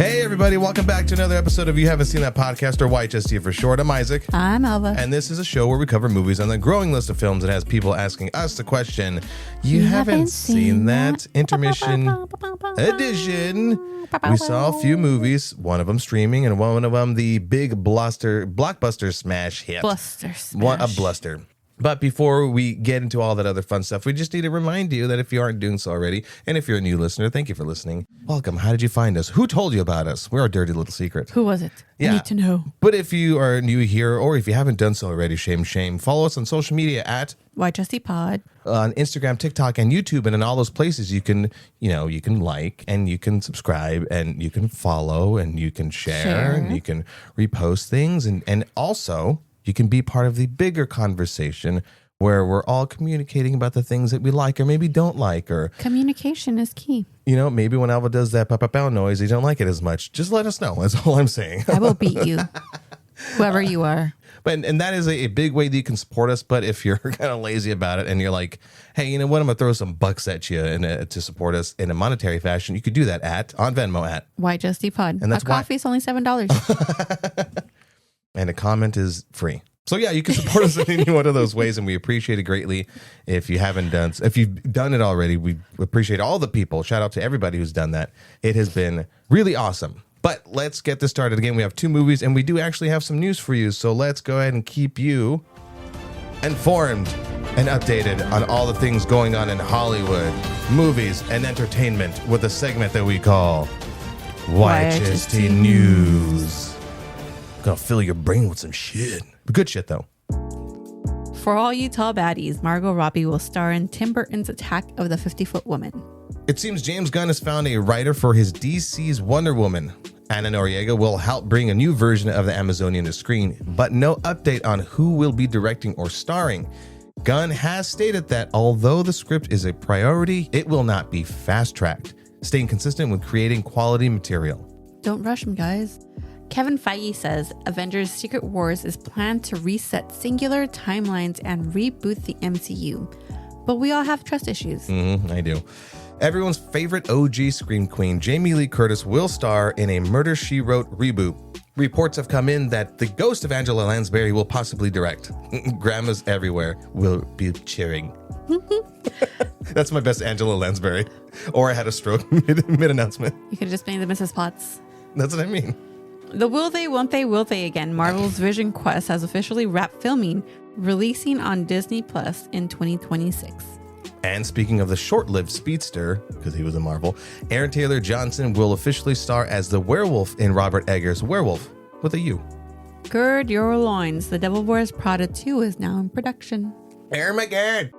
Hey, everybody. Welcome back to another episode of You Haven't Seen That Podcast, or YHST for short. I'm Isaac. I'm Elva. And this is a show where we cover movies on the growing list of films that has people asking us the question, you haven't seen that? Intermission edition. We saw a few movies, one of them streaming and one of them the big blockbuster smash hit. A bluster. But before we get into all that other fun stuff, we just need to remind you that if you aren't doing so already, and if you're a new listener, thank you for listening. Welcome. How did you find us? Who told you about us? We're a dirty little secret. Who was it? Yeah. I need to know. But if you are new here, or if you haven't done so already, shame. Follow us on social media at YHST on Instagram, TikTok, and YouTube, and in all those places you can like, and you can subscribe, and you can follow, and you can share. And you can repost things, and also you can be part of the bigger conversation where we're all communicating about the things that we like or maybe don't like. Or communication is key. You know, maybe when Alva does that pow noise, you don't like it as much. Just let us know. That's all I'm saying. I will beat you, whoever you are. And that is a big way that you can support us. But if you're kind of lazy about it and you're like, hey, you know what? I'm going to throw some bucks at you to support us in a monetary fashion. You could do that on Venmo at YHST. And that's coffee is only $7. And a comment is free. So yeah, you can support us in any one of those ways, and we appreciate it greatly. If you've done it already, we appreciate all the people. Shout out to everybody who's done that. It has been really awesome. But let's get this started. Again, we have 2 movies, and we do actually have some news for you. So let's go ahead and keep you informed and updated on all the things going on in Hollywood, movies, and entertainment with a segment that we call YHST News. Gonna fill your brain with some shit. But good shit, though. For all you tall baddies, Margot Robbie will star in Tim Burton's Attack of the 50-Foot Woman. It seems James Gunn has found a writer for his DC's Wonder Woman. Ana Noriega will help bring a new version of the Amazonian to screen, but no update on who will be directing or starring. Gunn has stated that although the script is a priority, it will not be fast-tracked, staying consistent with creating quality material. Don't rush him, guys. Kevin Feige says Avengers Secret Wars is planned to reset singular timelines and reboot the MCU. But we all have trust issues. I do. Everyone's favorite OG Scream Queen, Jamie Lee Curtis, will star in a Murder, She Wrote reboot. Reports have come in that the ghost of Angela Lansbury will possibly direct. Grandmas everywhere will be cheering. That's my best Angela Lansbury. Or I had a stroke mid-announcement. You could have just named the Mrs. Potts. That's what I mean. The will they, won't they, will they again. Marvel's Vision Quest has officially wrapped filming, releasing on Disney Plus in 2026. And speaking of the short-lived speedster, because he was a Marvel, Aaron Taylor Johnson will officially star as the werewolf in Robert Eggers' Werewolf, with a U. Gird your loins. The Devil Wears Prada 2 is now in production. Armageddon!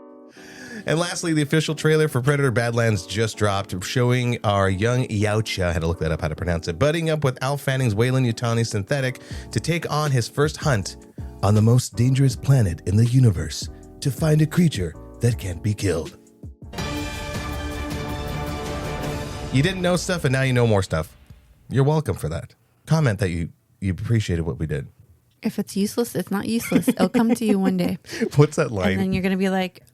And lastly, the official trailer for Predator Badlands just dropped, showing our young Yautja, I had to look that up how to pronounce it, budding up with Al Fanning's Weyland-Yutani synthetic to take on his first hunt on the most dangerous planet in the universe to find a creature that can't be killed. You didn't know stuff, and now you know more stuff. You're welcome for that. Comment that you appreciated what we did. If it's useless, it's not useless. It'll come to you one day. What's that line? And then you're going to be like,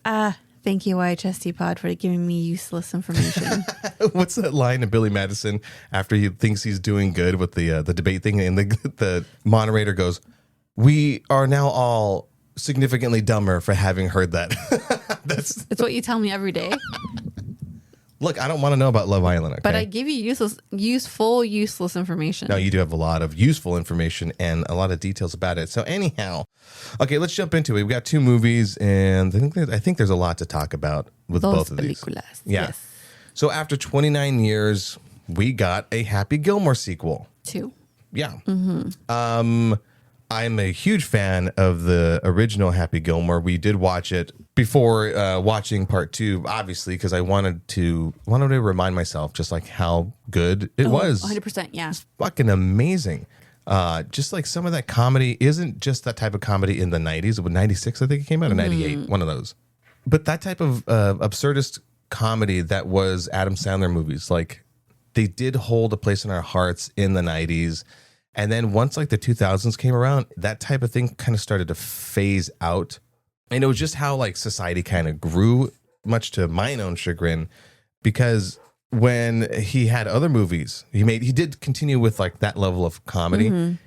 thank you, YHST Pod, for giving me useless information. What's that line of Billy Madison after he thinks he's doing good with the debate thing, and the moderator goes, "We are now all significantly dumber for having heard that." It's what you tell me every day. Look, I don't want to know about Love Island, okay? But I give you useful information. No, you do have a lot of useful information and a lot of details about it. So anyhow, okay, let's jump into it. We've got 2 movies, and I think there's a lot to talk about with both of these. Yeah. Yes. So after 29 years, we got a Happy Gilmore sequel. 2. Yeah. Mm-hmm. I'm a huge fan of the original Happy Gilmore. We did watch it before watching part 2, obviously, because I wanted to remind myself just like how good it was. 100%, yeah. It's fucking amazing. Just like some of that comedy isn't just that type of comedy in the 90s. It was 96, I think it came out, or 98, one of those. But that type of absurdist comedy that was Adam Sandler movies, like they did hold a place in our hearts in the 90s. And then once like the 2000s came around, that type of thing kind of started to phase out. And it was just how like society kind of grew, much to my own chagrin, because when he had other movies, he did continue with like that level of comedy,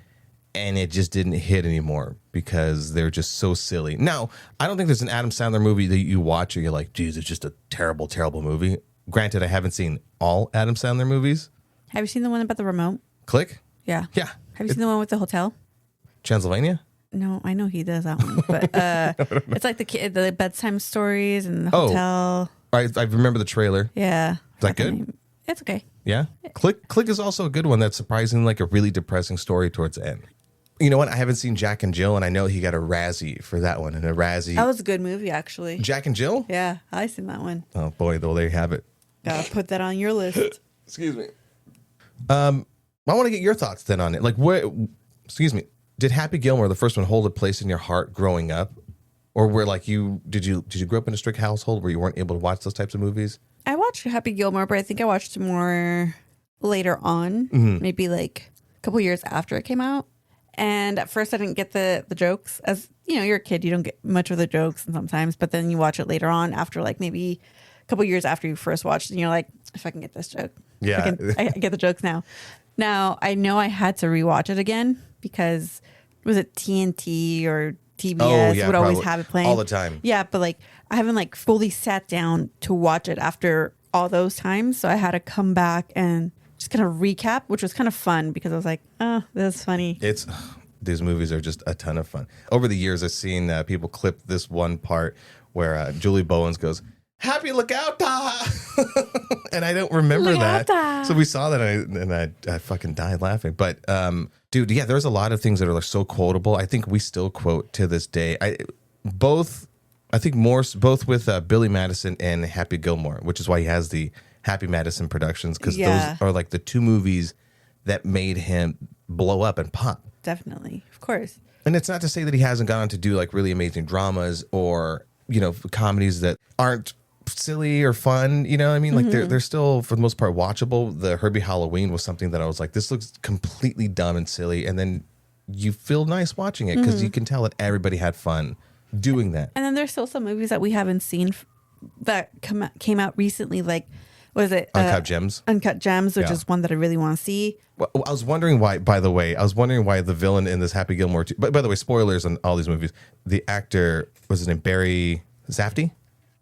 and it just didn't hit anymore because they're just so silly. Now, I don't think there's an Adam Sandler movie that you watch and you're like, geez, it's just a terrible, terrible movie. Granted, I haven't seen all Adam Sandler movies. Have you seen the one about the remote? Click? Yeah. Yeah. Have you seen the one with the hotel? Transylvania? No, I know he does that one, but it's like the bedtime stories and the hotel. I remember the trailer. Yeah. Is that good? It's okay. Yeah. Click is also a good one that's surprisingly like a really depressing story towards the end. You know what? I haven't seen Jack and Jill, and I know he got a Razzie for that one. And a Razzie. That was a good movie, actually. Jack and Jill? Yeah, I seen that one. Oh boy, though, there you have it. Gotta put that on your list. Excuse me. I want to get your thoughts then on it. Like, what? Excuse me. Did Happy Gilmore, the first one, hold a place in your heart growing up, or where like did you grow up in a strict household where you weren't able to watch those types of movies? I watched Happy Gilmore, but I think I watched it more later on, maybe like a couple years after it came out. And at first, I didn't get the jokes. As you know, you're a kid, you don't get much of the jokes, and sometimes. But then you watch it later on, after like maybe a couple years after you first watched it, and you're like, if I can get this joke, yeah, I get the jokes now. Now I know I had to rewatch it again because was it TNT or TBS would always have it playing all the time. Yeah, but like I haven't like fully sat down to watch it after all those times, so I had to come back and just kind of recap, which was kind of fun because I was like, oh, this is funny. These movies are just a ton of fun. Over the years, I've seen people clip this one part where Julie Bowens goes, "Happy Lookout!" And I don't remember that. So we saw that and I fucking died laughing. But dude, yeah, there's a lot of things that are like so quotable. I think we still quote to this day. Both with Billy Madison and Happy Gilmore, which is why he has the Happy Madison Productions, because those are like the two movies that made him blow up and pop. Definitely, of course. And it's not to say that he hasn't gone on to do like really amazing dramas or, you know, comedies that aren't silly or fun. You know what I mean? Like they're still, for the most part, watchable. The Herbie Halloween was something that I was like, this looks completely dumb and silly. And then you feel nice watching it because you can tell that everybody had fun doing that. And then there's still some movies that we haven't seen that came out recently, like, was it Uncut Gems? Uncut Gems, which is one that I really want to see. Well, I was wondering why, by the way, the villain in this Happy Gilmore, by the way, spoilers on all these movies, the actor, was his name Barry Zafty?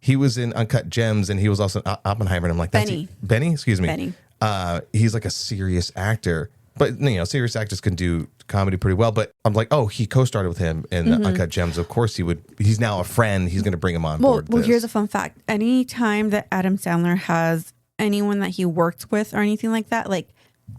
He was in Uncut Gems, and he was also in Oppenheimer, and I'm like, Benny? Excuse me. Benny. He's like a serious actor. But, you know, serious actors can do comedy pretty well. But I'm like, oh, he co-starred with him in the Uncut Gems. Of course he would. He's now a friend. He's going to bring him on board. Well, here's a fun fact. Anytime that Adam Sandler has anyone that he worked with or anything like that, like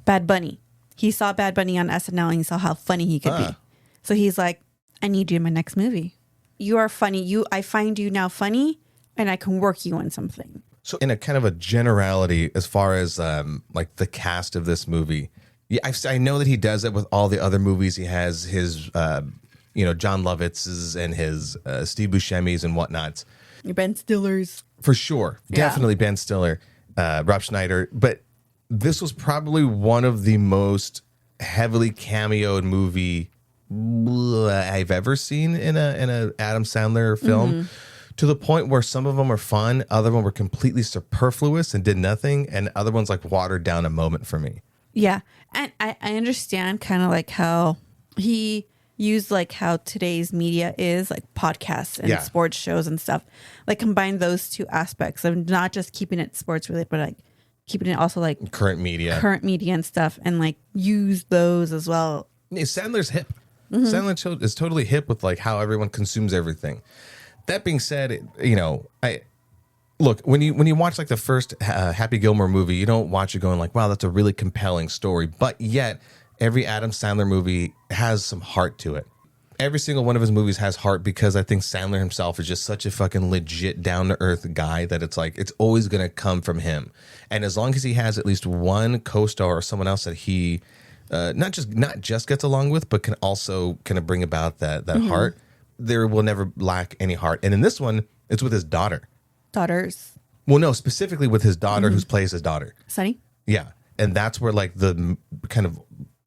Bad Bunny. He saw Bad Bunny on SNL and he saw how funny he could be. So he's like, I need you in my next movie. You are funny. I find you now funny and I can work you on something. So in a kind of a generality, as far as like the cast of this movie, yeah, I know that he does it with all the other movies. He has his, John Lovitz's and his Steve Buscemi's and whatnots. Your Ben Stiller's. For sure. Yeah. Definitely Ben Stiller, Rob Schneider. But this was probably one of the most heavily cameoed movie I've ever seen in a Adam Sandler film. To the point where some of them are fun, other ones were completely superfluous and did nothing, and other ones like watered down a moment for me. Yeah. And I understand kind of like how he used like how today's media is, like podcasts and sports shows and stuff. Like combine those two aspects of not just keeping it sports related, but like keeping it also like current media and stuff, and like use those as well. Yeah, Sandler's hip. Sandler is totally hip with like how everyone consumes everything. That being said, look, when you watch like the first Happy Gilmore movie, you don't watch it going like, wow, that's a really compelling story. But yet, every Adam Sandler movie has some heart to it. Every single one of his movies has heart because I think Sandler himself is just such a fucking legit, down-to-earth guy that it's like, it's always going to come from him. And as long as he has at least one co-star or someone else that he not just gets along with, but can also kind of bring about that heart, there will never lack any heart. And in this one, it's with his daughters. Well, no, specifically with his daughter, who plays his daughter. Sunny? Yeah. And that's where like the kind of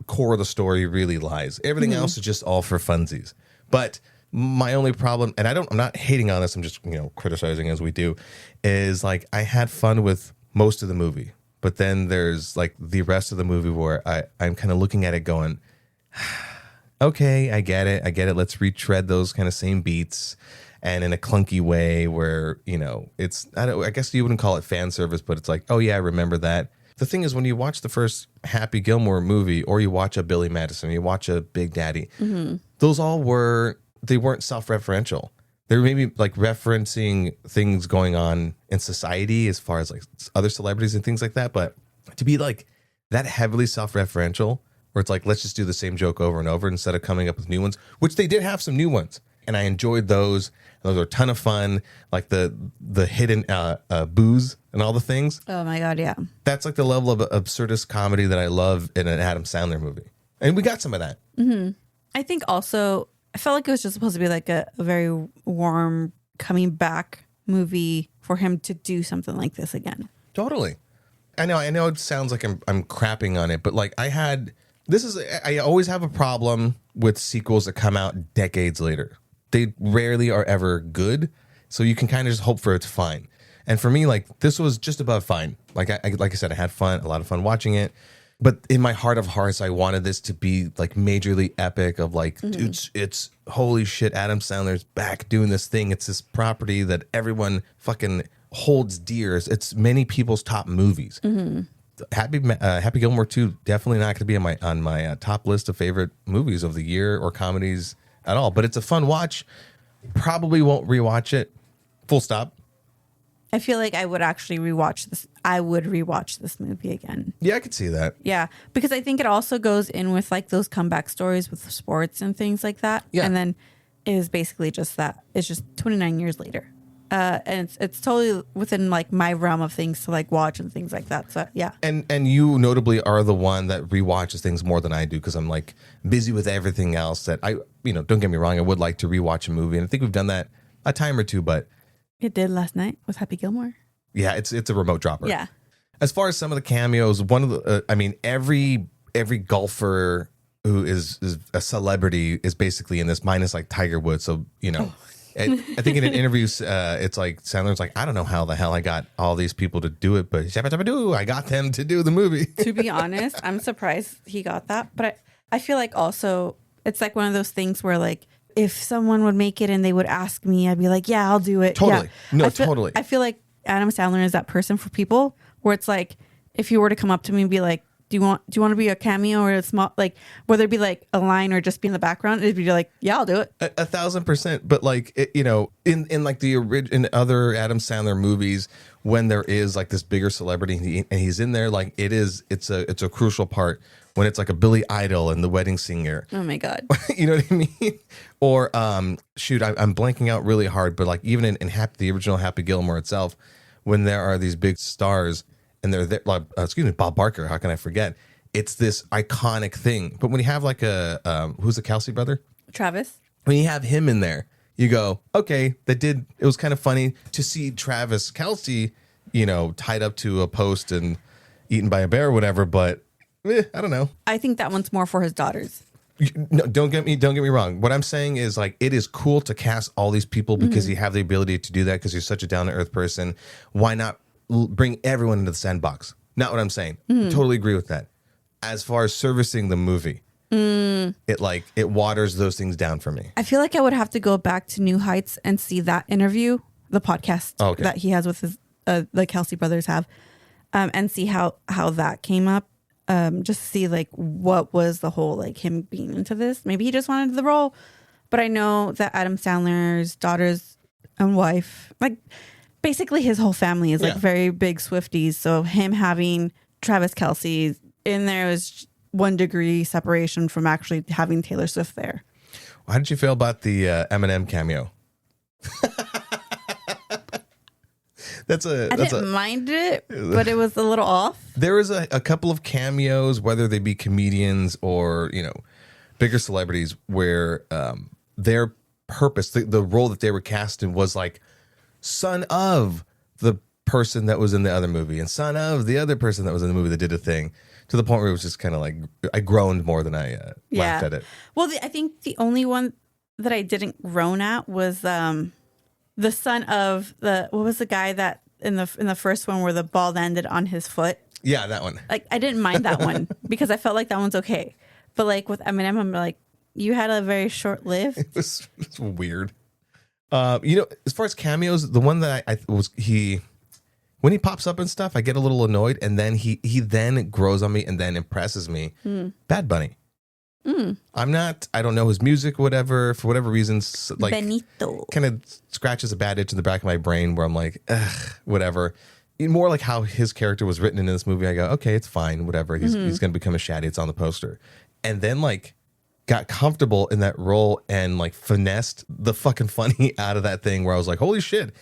core of the story really lies. Everything else is just all for funsies. But my only problem, and I'm not hating on this, I'm just, criticizing as we do, is like I had fun with most of the movie. but then there's like the rest of the movie where I'm kind of looking at it going, okay, I get it. Let's retread those kind of same beats and in a clunky way where, it's, I guess you wouldn't call it fan service, but it's like, oh yeah, I remember that. The thing is, when you watch the first Happy Gilmore movie or you watch a Billy Madison, you watch a Big Daddy, those all they weren't self-referential. They were maybe like referencing things going on in society as far as like other celebrities and things like that. But to be like that heavily self-referential, where it's like, let's just do the same joke over and over instead of coming up with new ones, which they did have some new ones. And I enjoyed those. Those were a ton of fun. Like the hidden booze and all the things. Oh my God, yeah. That's like the level of absurdist comedy that I love in an Adam Sandler movie. And we got some of that. Mm-hmm. I think also, I felt like it was just supposed to be like a very warm coming back movie for him to do something like this again. Totally. I know it sounds like I'm crapping on it, but like I always have a problem with sequels that come out decades later. They rarely are ever good, so you can kind of just hope for it's fine. And for me, like this was just about fine. Like I said, I had fun, a lot of fun watching it. But in my heart of hearts, I wanted this to be like majorly epic of like, dude, it's holy shit, Adam Sandler's back doing this thing. It's this property that everyone fucking holds dear. It's many people's top movies. Happy Gilmore 2 definitely not going to be on my top list of favorite movies of the year or comedies at all. But it's a fun watch. Probably won't rewatch it. Full stop. I feel like I would actually rewatch this. I would rewatch this movie again. Yeah, I could see that. Yeah, because I think it also goes in with like those comeback stories with sports and things like that. Yeah. And then it is basically just that. It's just 29 years later. And it's totally within like my realm of things to like watch and things like that. So yeah. And you notably are the one that rewatches things more than I do because I'm like busy with everything else that don't get me wrong, I would like to rewatch a movie. And I think we've done that a time or two, but it did last night with Happy Gilmore. Yeah, it's a remote dropper. Yeah. As far as some of the cameos, one of the, every golfer who is a celebrity is basically in this, minus like Tiger Woods. So, I think in an interview, it's like Sandler's like, I don't know how the hell I got all these people to do it, but I got them to do the movie. To be honest, I'm surprised he got that. But I feel like also it's like one of those things where like, if someone would make it and they would ask me, I'd be like, yeah, I'll do it. Totally. Yeah. No, totally. I feel like Adam Sandler is that person for people where it's like, if you were to come up to me and be like, do you want to be a cameo or a small, like whether it be like a line or just be in the background, it'd be like, yeah, I'll do it. 1,000%. But like, in like in other Adam Sandler movies, when there is like this bigger celebrity and he's in there, like it's a crucial part. When it's like a Billy Idol and the wedding singer. Oh my God. You know what I mean? Or I'm blanking out really hard, but like even in the original Happy Gilmore itself, when there are these big stars and they're there, like, Bob Barker, how can I forget? It's this iconic thing. But when you have like who's the Kelsey brother? Travis. When you have him in there, you go, okay, it was kind of funny to see Travis Kelsey, tied up to a post and eaten by a bear or whatever, but I don't know. I think that one's more for his daughters. No, don't get me wrong. What I'm saying is like it is cool to cast all these people because you have the ability to do that because you're such a down to earth person. Why not bring everyone into the sandbox? Not what I'm saying. Totally agree with that. As far as servicing the movie, it waters those things down for me. I feel like I would have to go back to New Heights and see that interview, the podcast that he has with his the Kelsey brothers have, and see how that came up. Just to see like what was the whole like him being into this. Maybe he just wanted the role, but I know that Adam Sandler's daughters and wife, like basically his whole family is like very big Swifties. So him having Travis Kelsey in there was 1 degree separation from actually having Taylor Swift there. How did you feel about the Eminem cameo? I didn't mind it, but it was a little off. There was a couple of cameos, whether they be comedians or, bigger celebrities, where their purpose, the role that they were cast in was like son of the person that was in the other movie and son of the other person that was in the movie that did a thing, to the point where it was just kind of like I groaned more than I laughed at it. Well, I think the only one that I didn't groan at was the son of what was the guy that in the first one where the ball landed on his foot? Yeah, that one. Like, I didn't mind that one because I felt like that one's okay. But like with Eminem, I'm like, you had a very short lived. It's weird. As far as cameos, the one that I was when he pops up and stuff, I get a little annoyed, and then he then grows on me and then impresses me. Bad Bunny. I don't know his music, whatever, for whatever reasons, like Benito kind of scratches a bad itch in the back of my brain where I'm like, ugh, whatever. More like how his character was written in this movie. I go, okay, it's fine, whatever. He's going to become a shaddy. It's on the poster. And then like got comfortable in that role and like finessed the fucking funny out of that thing where I was like, holy shit,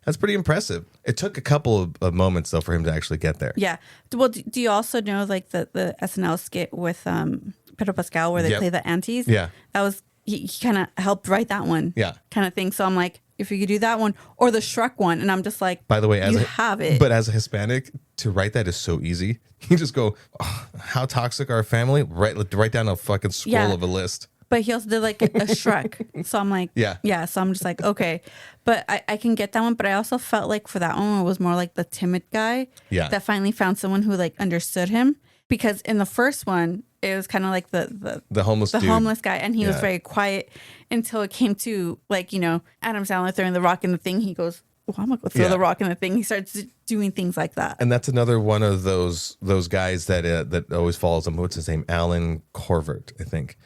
that's pretty impressive. It took a couple of moments though for him to actually get there. Yeah. Well, do you also know like the SNL skit with Pedro Pascal where they play the aunties? Yeah. That was, he kind of helped write that one. Yeah. Kind of thing. So I'm like, if you could do that one or the Shrek one, and I'm just like, by the way, have it. But as a Hispanic, to write that is so easy. You just go, oh, how toxic our family? Write down a fucking scroll of a list. But he also did like a Shrek. So I'm like, yeah. So I'm just like, okay. But I can get that one. But I also felt like for that one, it was more like the timid guy that finally found someone who like understood him. Because in the first one, it was kind of like the homeless dude. Homeless guy, and he was very quiet until it came to like, Adam Sandler throwing the rock in the thing. He goes, "Oh, I'm gonna go throw the rock in the thing." He starts doing things like that. And that's another one of those guys that always follows him. What's his name? Alan Corvert, I think.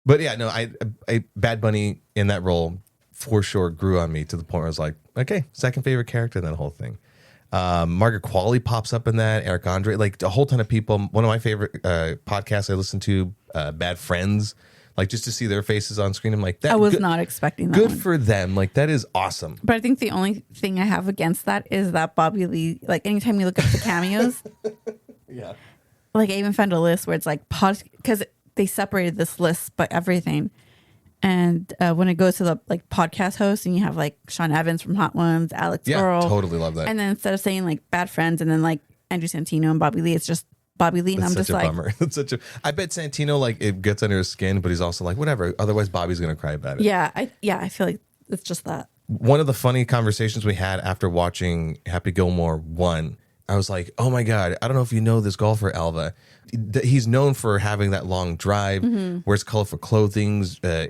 But yeah, no, I Bad Bunny in that role for sure grew on me to the point where I was like, okay, second favorite character in that whole thing. Margaret Qualley pops up in that, Eric Andre, like a whole ton of people. One of my favorite podcasts I listen to, Bad Friends, like just to see their faces on screen. I'm like, that I was not expecting that. Good for them. Like that is awesome. But I think the only thing I have against that is that Bobby Lee, like anytime you look up the cameos, like I even found a list where it's like because they separated this list by everything. And when it goes to the like podcast host and you have like Sean Evans from Hot Ones, Alex Earl. Totally love that. And then instead of saying like Bad Friends and then like Andrew Santino and Bobby Lee, it's just Bobby Lee. And I'm just like, bummer. It's such a I bet Santino like it gets under his skin, but he's also like, whatever. Otherwise Bobby's gonna cry about it. Yeah, I feel like it's just that. One of the funny conversations we had after watching Happy Gilmore 1, I was like, oh my God, I don't know if you know this golfer, Alva. He's known for having that long drive, wears colorful clothing,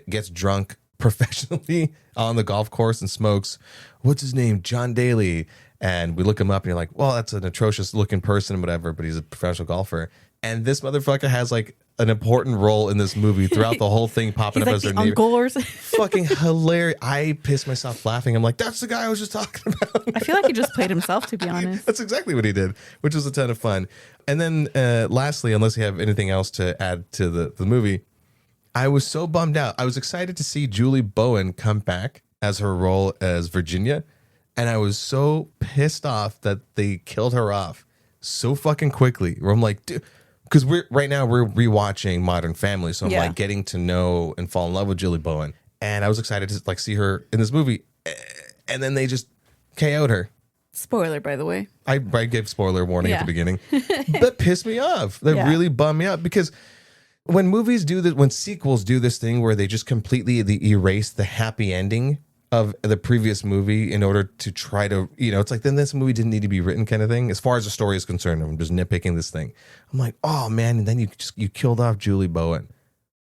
gets drunk professionally on the golf course and smokes. What's his name? John Daly. And we look him up and you're like, well, that's an atrocious looking person, whatever, but he's a professional golfer. And this motherfucker has like an important role in this movie throughout the whole thing, popping up like as their uncle or something. Fucking hilarious. I pissed myself laughing. I'm like, that's the guy I was just talking about. I feel like he just played himself, to be honest. That's exactly what he did, which was a ton of fun. And then lastly, unless you have anything else to add to the movie, I was so bummed out. I was excited to see Julie Bowen come back as her role as Virginia. And I was so pissed off that they killed her off so fucking quickly. Where I'm like, dude, because we're rewatching Modern Family, so I'm like getting to know and fall in love with Julie Bowen, and I was excited to like see her in this movie, and then they just KO'd her. Spoiler, by the way. I gave spoiler warning at the beginning. That pissed me off. That really bummed me out because when movies do this, when sequels do this thing where they just completely erase the happy ending of the previous movie in order to try to, it's like then this movie didn't need to be written kind of thing. As far as the story is concerned, I'm just nitpicking this thing. I'm like, oh man, and then you killed off Julie Bowen.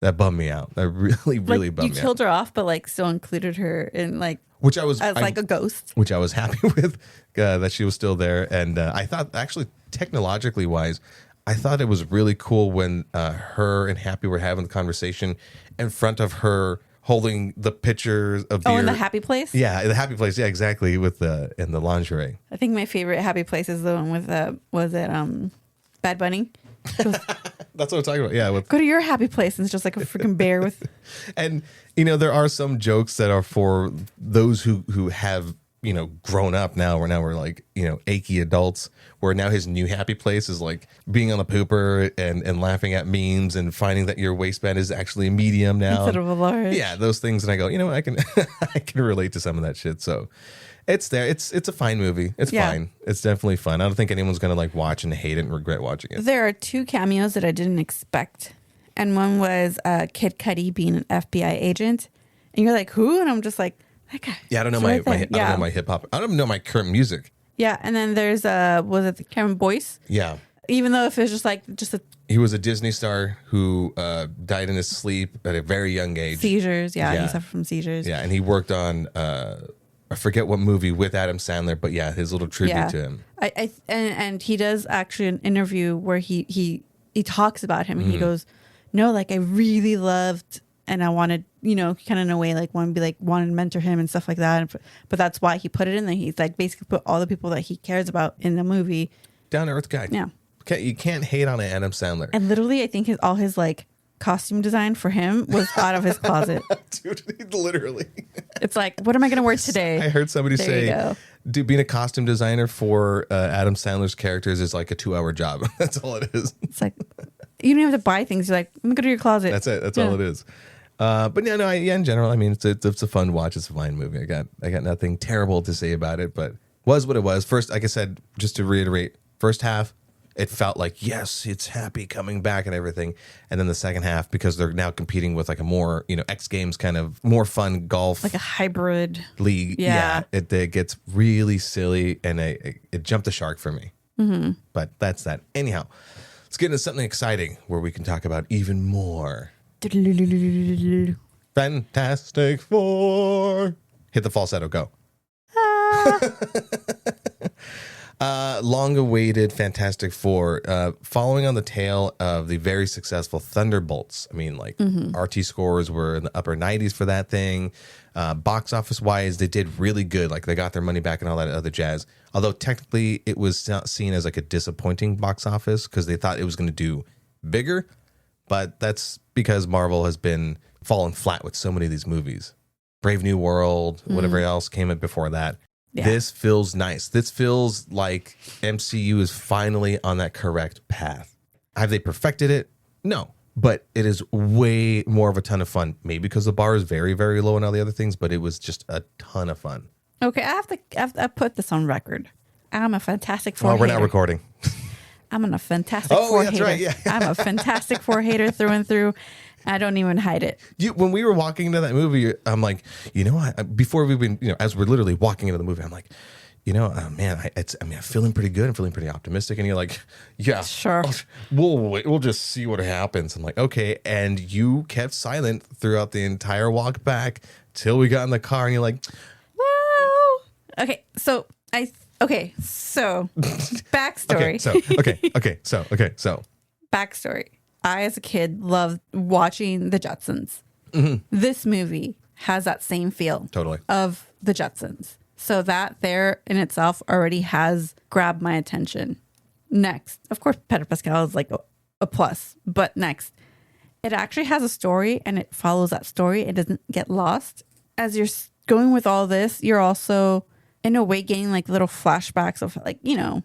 That bummed me out. That really bummed me out. You killed her off, but like still included her in like as like a ghost, which I was happy with that she was still there. And I thought actually technologically wise, I thought it was really cool when her and Happy were having the conversation in front of her, holding the pictures of beer. Oh, in the happy place? Yeah, the happy place. Yeah, exactly. With in the lingerie. I think my favorite happy place is the one with Bad Bunny. That's what I'm talking about. Yeah. Go to your happy place and it's just like a freaking bear with. And there are some jokes that are for those who have grown up now. Where now we're like achy adults. Where now his new happy place is like being on the pooper and laughing at memes and finding that your waistband is actually a medium now instead of a large. Yeah, those things. And I go, I can I can relate to some of that shit. So it's there. It's a fine movie. It's fine. It's definitely fun. I don't think anyone's gonna like watch and hate it and regret watching it. There are 2 cameos that I didn't expect, and one was Kid Cudi being an FBI agent, and you're like, who? And I'm just like, that guy. Yeah, I don't know I don't know my hip hop. I don't know my current music. Yeah, and then there's was it Cameron Boyce? Yeah. Even though if it's just a He was a Disney star who died in his sleep at a very young age. seizures. Yeah, Yeah. he suffered from seizures. Yeah, and he worked on I forget what movie with Adam Sandler, but yeah, his little tribute to him. And he does actually an interview where he talks about him and he goes, no, like I really loved and I wanted, you know, kind of in a way like wanted to mentor him and stuff like that. But that's why he put it in there. He's like basically put all the people that he cares about in the movie. Down to earth guy. Yeah. You can't hate on Adam Sandler. And literally, I think all his like costume design for him was out of his closet. Dude, literally. It's like, what am I going to wear today? I heard somebody There you say, go. dude, being a costume designer for Adam Sandler's characters is like a 2-hour job. That's all it is. It's like, you don't even have to buy things. You're like, let me go to your closet. That's it. That's all it is. But in general, I mean, it's a fun watch. It's a fine movie. I got nothing terrible to say about it, but was what it was. First, like I said, just to reiterate, first half, it felt like, yes, it's happy coming back and everything. And then the second half, because they're now competing with like a more, X Games kind of more fun golf. like a hybrid league. Yeah. It gets really silly and it jumped the shark for me. Mm-hmm. But that's that. Anyhow, let's get into something exciting where we can talk about even more. Fantastic Four. Hit the falsetto, go. Long-awaited Fantastic Four, following on the tail of the very successful Thunderbolts. I mean, like RT scores were in the upper 90s for that thing. Box office wise, they did really good. Like they got their money back and all that other jazz. Although technically, it was seen as like a disappointing box office because they thought it was going to do bigger. But that's because Marvel has been falling flat with so many of these movies. Brave New World, whatever else came in before that. Yeah. This feels nice. This feels like MCU is finally on that correct path. Have they perfected it? No. But it is way more of a ton of fun. Maybe because the bar is very, very low and all the other things, but it was just a ton of fun. Okay, I have to put this on record. I'm a Fantastic Four Oh, we're hater. not recording. I'm a Fantastic Four that's hater. right, yeah. I'm a Fantastic Four hater through and through. I don't even hide it. When we were walking into that movie, I'm like, before we've been, as we're literally walking into the movie, I'm like, man, I'm feeling pretty good. I'm feeling pretty optimistic. And you're like, yeah, sure. We'll just see what happens. I'm like, okay. And you kept silent throughout the entire walk back till we got in the car. And you're like, well, okay. So backstory. So backstory. I, as a kid, loved watching the Jetsons. Mm-hmm. This movie has that same feel totally of the Jetsons. So that there in itself already has grabbed my attention. Next, of course, Pedro Pascal is like a plus. But next, it actually has a story and it follows that story. It doesn't get lost. As you're going with all this, you're also, in a way, getting like little flashbacks of like, the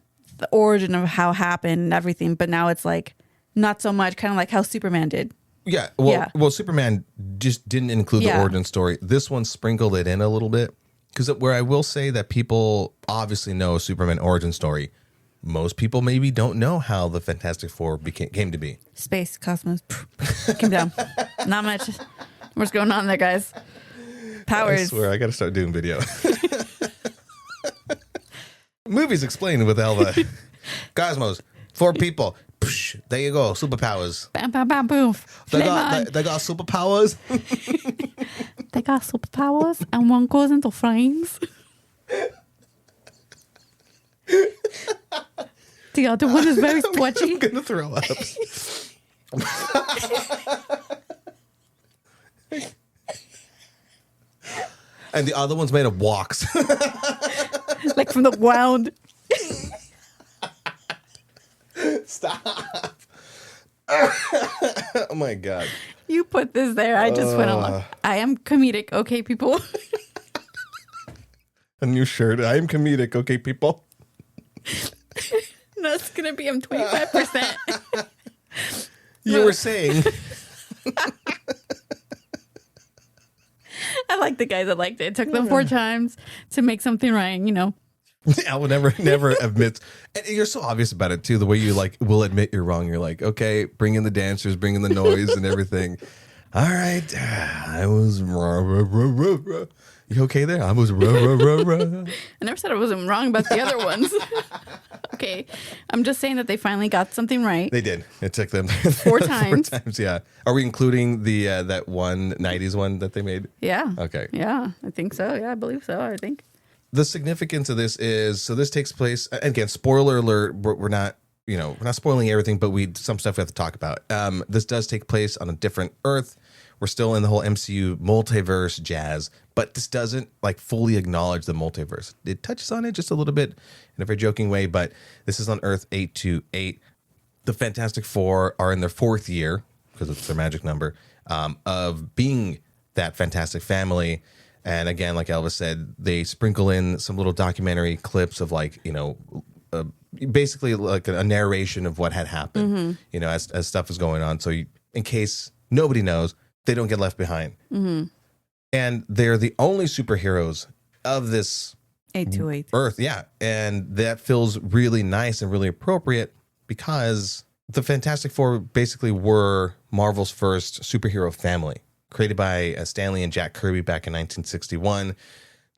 origin of how it happened and everything. But now it's like, not so much, kind of like how Superman did. Yeah. Well, Superman just didn't include the origin story. This one sprinkled it in a little bit. Because where I will say that people obviously know a Superman origin story, most people maybe don't know how the Fantastic Four came to be. Space, cosmos, came down. Not much. What's going on there, guys? Powers. I swear, I got to start doing video. Movies explained with Elva. Cosmos, 4 people. Psh, there you go, superpowers. Bam, bam, bam, boom. They got superpowers. They got superpowers, and one goes into flames. The other one is very twitchy. I'm gonna throw up. And the other one's made of walks. Like from the ground. Stop. Oh my God. You put this there. I just went along. I am comedic, okay, people? A new shirt. I am comedic, okay, people? That's going to be 25%. You were saying. I like the guys that liked it. It took them 4 times to make something right, I will never admit. And you're so obvious about it too. The way you will admit you're wrong. You're like, okay, bring in the dancers, bring in the noise and everything. All right, I was You okay there? I was I never said I wasn't wrong about the other ones. Okay. I'm just saying that they finally got something right. They did. It took them 4 times. 4 times, yeah. Are we including the that one 90s one that they made? Yeah. Okay. Yeah, I think so. Yeah, I believe so. I think. The significance of this is, so this takes place, again, spoiler alert, we're not, we're not spoiling everything, but some stuff we have to talk about. This does take place on a different Earth. We're still in the whole MCU multiverse jazz, but this doesn't like fully acknowledge the multiverse. It touches on it just a little bit in a very joking way, but this is on Earth 828. The Fantastic Four are in their 4th year, because it's their magic number, of being that fantastic family. And again, like Elvis said, they sprinkle in some little documentary clips of like, basically like a narration of what had happened, as stuff is going on. So in case nobody knows, they don't get left behind. Mm-hmm. And they're the only superheroes of this 828 Earth. Yeah. And that feels really nice and really appropriate because the Fantastic Four basically were Marvel's first superhero family, created by Stan Lee and Jack Kirby back in 1961.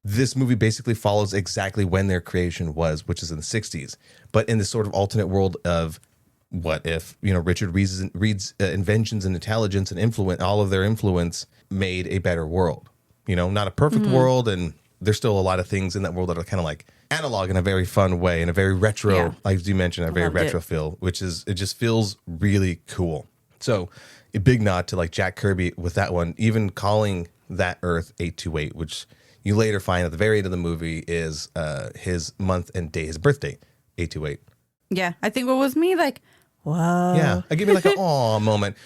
This movie basically follows exactly when their creation was, which is in the 60s. But in this sort of alternate world of what if, Richard Reed's inventions and intelligence and influence, all of their influence made a better world. Not a perfect world. And there's still a lot of things in that world that are kind of like analog in a very fun way, in a very retro, like you mentioned, a very retro feel, it just feels really cool. So a big nod to like Jack Kirby with that one, even calling that Earth 828, which you later find at the very end of the movie is his month and day, his birthday, 828. Yeah, I think what was me like, wow. Yeah, I give me like an aw moment.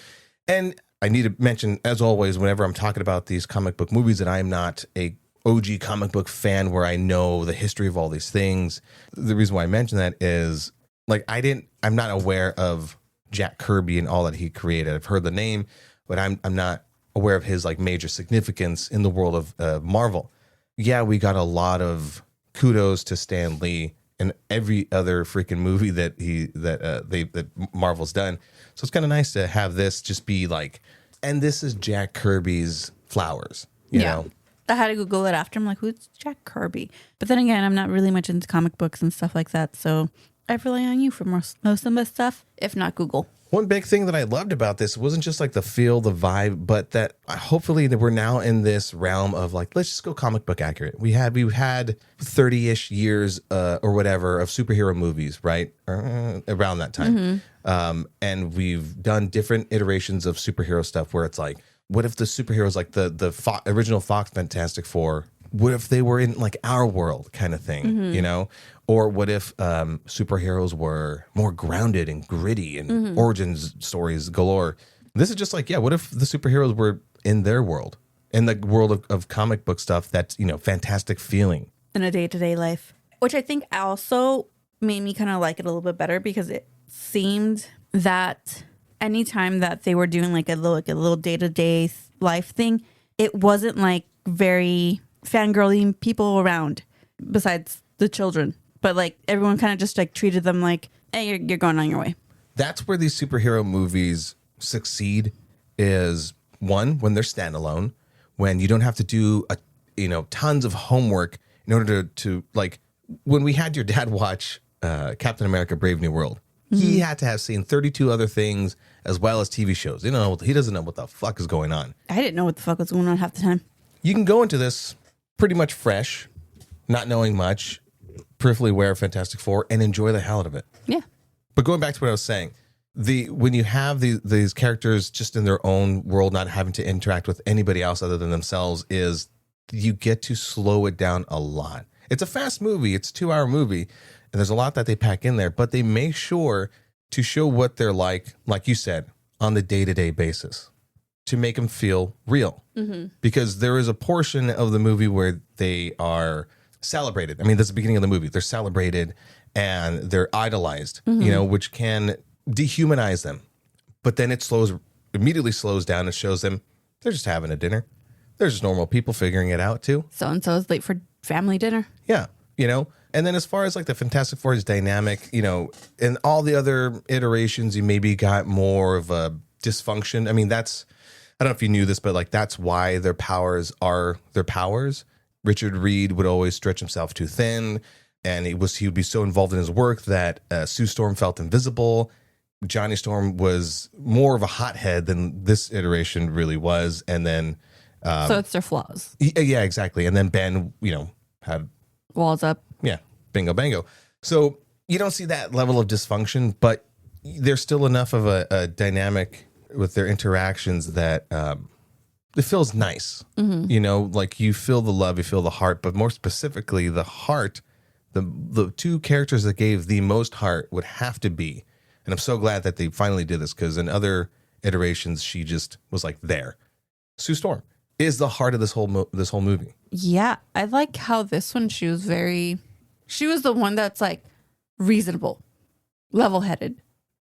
And I need to mention, as always, whenever I'm talking about these comic book movies, that I'm not a OG comic book fan where I know the history of all these things. The reason why I mention that is like I'm not aware of Jack Kirby and all that he created. I've heard the name, but I'm not aware of his like major significance in the world of Marvel. Yeah, we got a lot of kudos to Stan Lee and every other freaking movie that Marvel's done. So it's kind of nice to have this just be like, and this is Jack Kirby's flowers, you know? I had to Google it after. I'm like, who's Jack Kirby? But then again, I'm not really much into comic books and stuff like that. So I rely on you for most of my stuff, if not Google. One big thing that I loved about this wasn't just like the feel, the vibe, but that hopefully that we're now in this realm of like, let's just go comic book accurate. We've had 30-ish years or whatever of superhero movies, right? Around that time. Mm-hmm. And we've done different iterations of superhero stuff where it's like, what if the superheroes like the original Fox Fantastic Four, what if they were in like our world kind of thing, mm-hmm. Or what if superheroes were more grounded and gritty and mm-hmm. origins stories galore? This is just like, what if the superheroes were in their world, in the world of comic book stuff that's, fantastic feeling. In a day-to-day life. Which I think also made me kind of like it a little bit better because it seemed that anytime that they were doing like a little day-to-day life thing, it wasn't like very fangirling people around besides the children. But like everyone kind of just like treated them like, hey, you're going on your way. That's where these superhero movies succeed is one, when they're standalone, when you don't have to do tons of homework in order to like when we had your dad watch Captain America Brave New World, mm-hmm. he had to have seen 32 other things as well as TV shows. He doesn't know what the fuck is going on. I didn't know what the fuck was going on half the time. You can go into this pretty much fresh, not knowing much, peripherally aware of Fantastic Four, and enjoy the hell out of it. Yeah. But going back to what I was saying, when you have these characters just in their own world, not having to interact with anybody else other than themselves, is you get to slow it down a lot. It's a fast movie. It's a 2-hour movie. And there's a lot that they pack in there, but they make sure to show what they're like you said, on the day-to-day basis, to make them feel real. Mm-hmm. Because there is a portion of the movie where they are celebrated. I mean, that's the beginning of the movie. They're celebrated and they're idolized, mm-hmm. Which can dehumanize them. But then it immediately slows down and shows them they're just having a dinner. They're just normal people figuring it out too. So-and-so is late for family dinner. Yeah. And then as far as like the Fantastic Four's dynamic, in all the other iterations, you maybe got more of a dysfunction. I mean, that's I don't know if you knew this, but like that's why their powers are their powers. Richard Reed would always stretch himself too thin, and he would be so involved in his work that Sue Storm felt invisible. Johnny Storm was more of a hothead than this iteration really was, and then so it's their flaws. yeah, exactly. And then Ben, had Walls up. yeah, bingo bango. So you don't see that level of dysfunction, but there's still enough of a dynamic with their interactions that it feels nice. Like you feel the love, you feel the heart, but more specifically, the heart, the two characters that gave the most heart would have to be, and I'm so glad that they finally did this, because in other iterations, she just was like there. Sue Storm is the heart of this whole movie. Yeah, I like how this one, she was the one that's like reasonable, level-headed.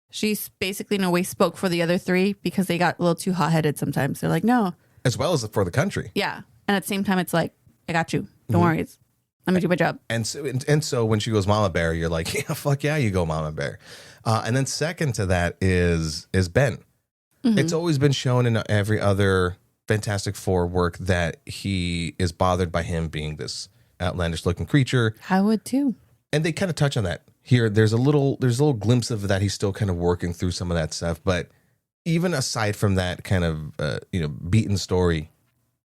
She's basically in a way spoke for the other three because they got a little too hot-headed sometimes. They're like, no. As well as for the country. Yeah. And at the same time, it's like, I got you. Don't worry. Let me do my job. And so when she goes Mama Bear, you're like, yeah, fuck yeah, you go Mama Bear. And then second to that is Ben. It's always been shown in every other Fantastic Four work that he is bothered by him being this outlandish looking creature. I would too. And they kind of touch on that here. There's a little glimpse of that. He's still kind of working through some of that stuff. But even aside from that kind of, beaten story,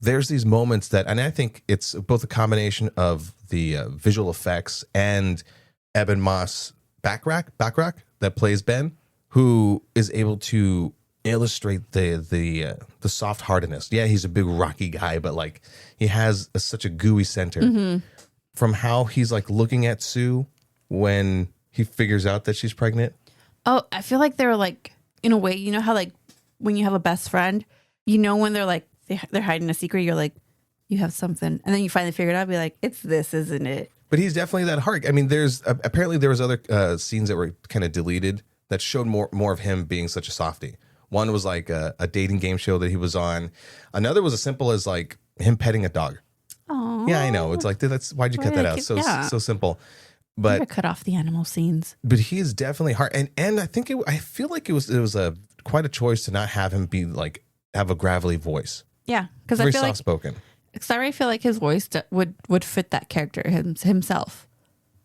there's these moments that, and I think it's both a combination of the visual effects and Eben Moss Backrack that plays Ben, who is able to illustrate the soft heartedness. Yeah, he's a big rocky guy, but like he has such a gooey center. From how he's like looking at Sue when he figures out that she's pregnant. Oh, I feel like they're like, in a way, you know how like when you have a best friend, when they're like, they're hiding a secret, you're like, you have something. And then you finally figure it out, be like, it's this, isn't it? But he's definitely that heart. I mean, there's apparently there was other scenes that were kind of deleted that showed more of him being such a softie. One was like a dating game show that he was on. Another was as simple as like him petting a dog. Aww. Yeah, I know. It's like, why'd you cut that out? So simple. But cut off the animal scenes. But he is definitely hard, and I think I feel like it was quite a choice to not have him be like have a gravelly voice. Yeah, because very I feel soft spoken. Because I already feel like his voice would fit that character himself.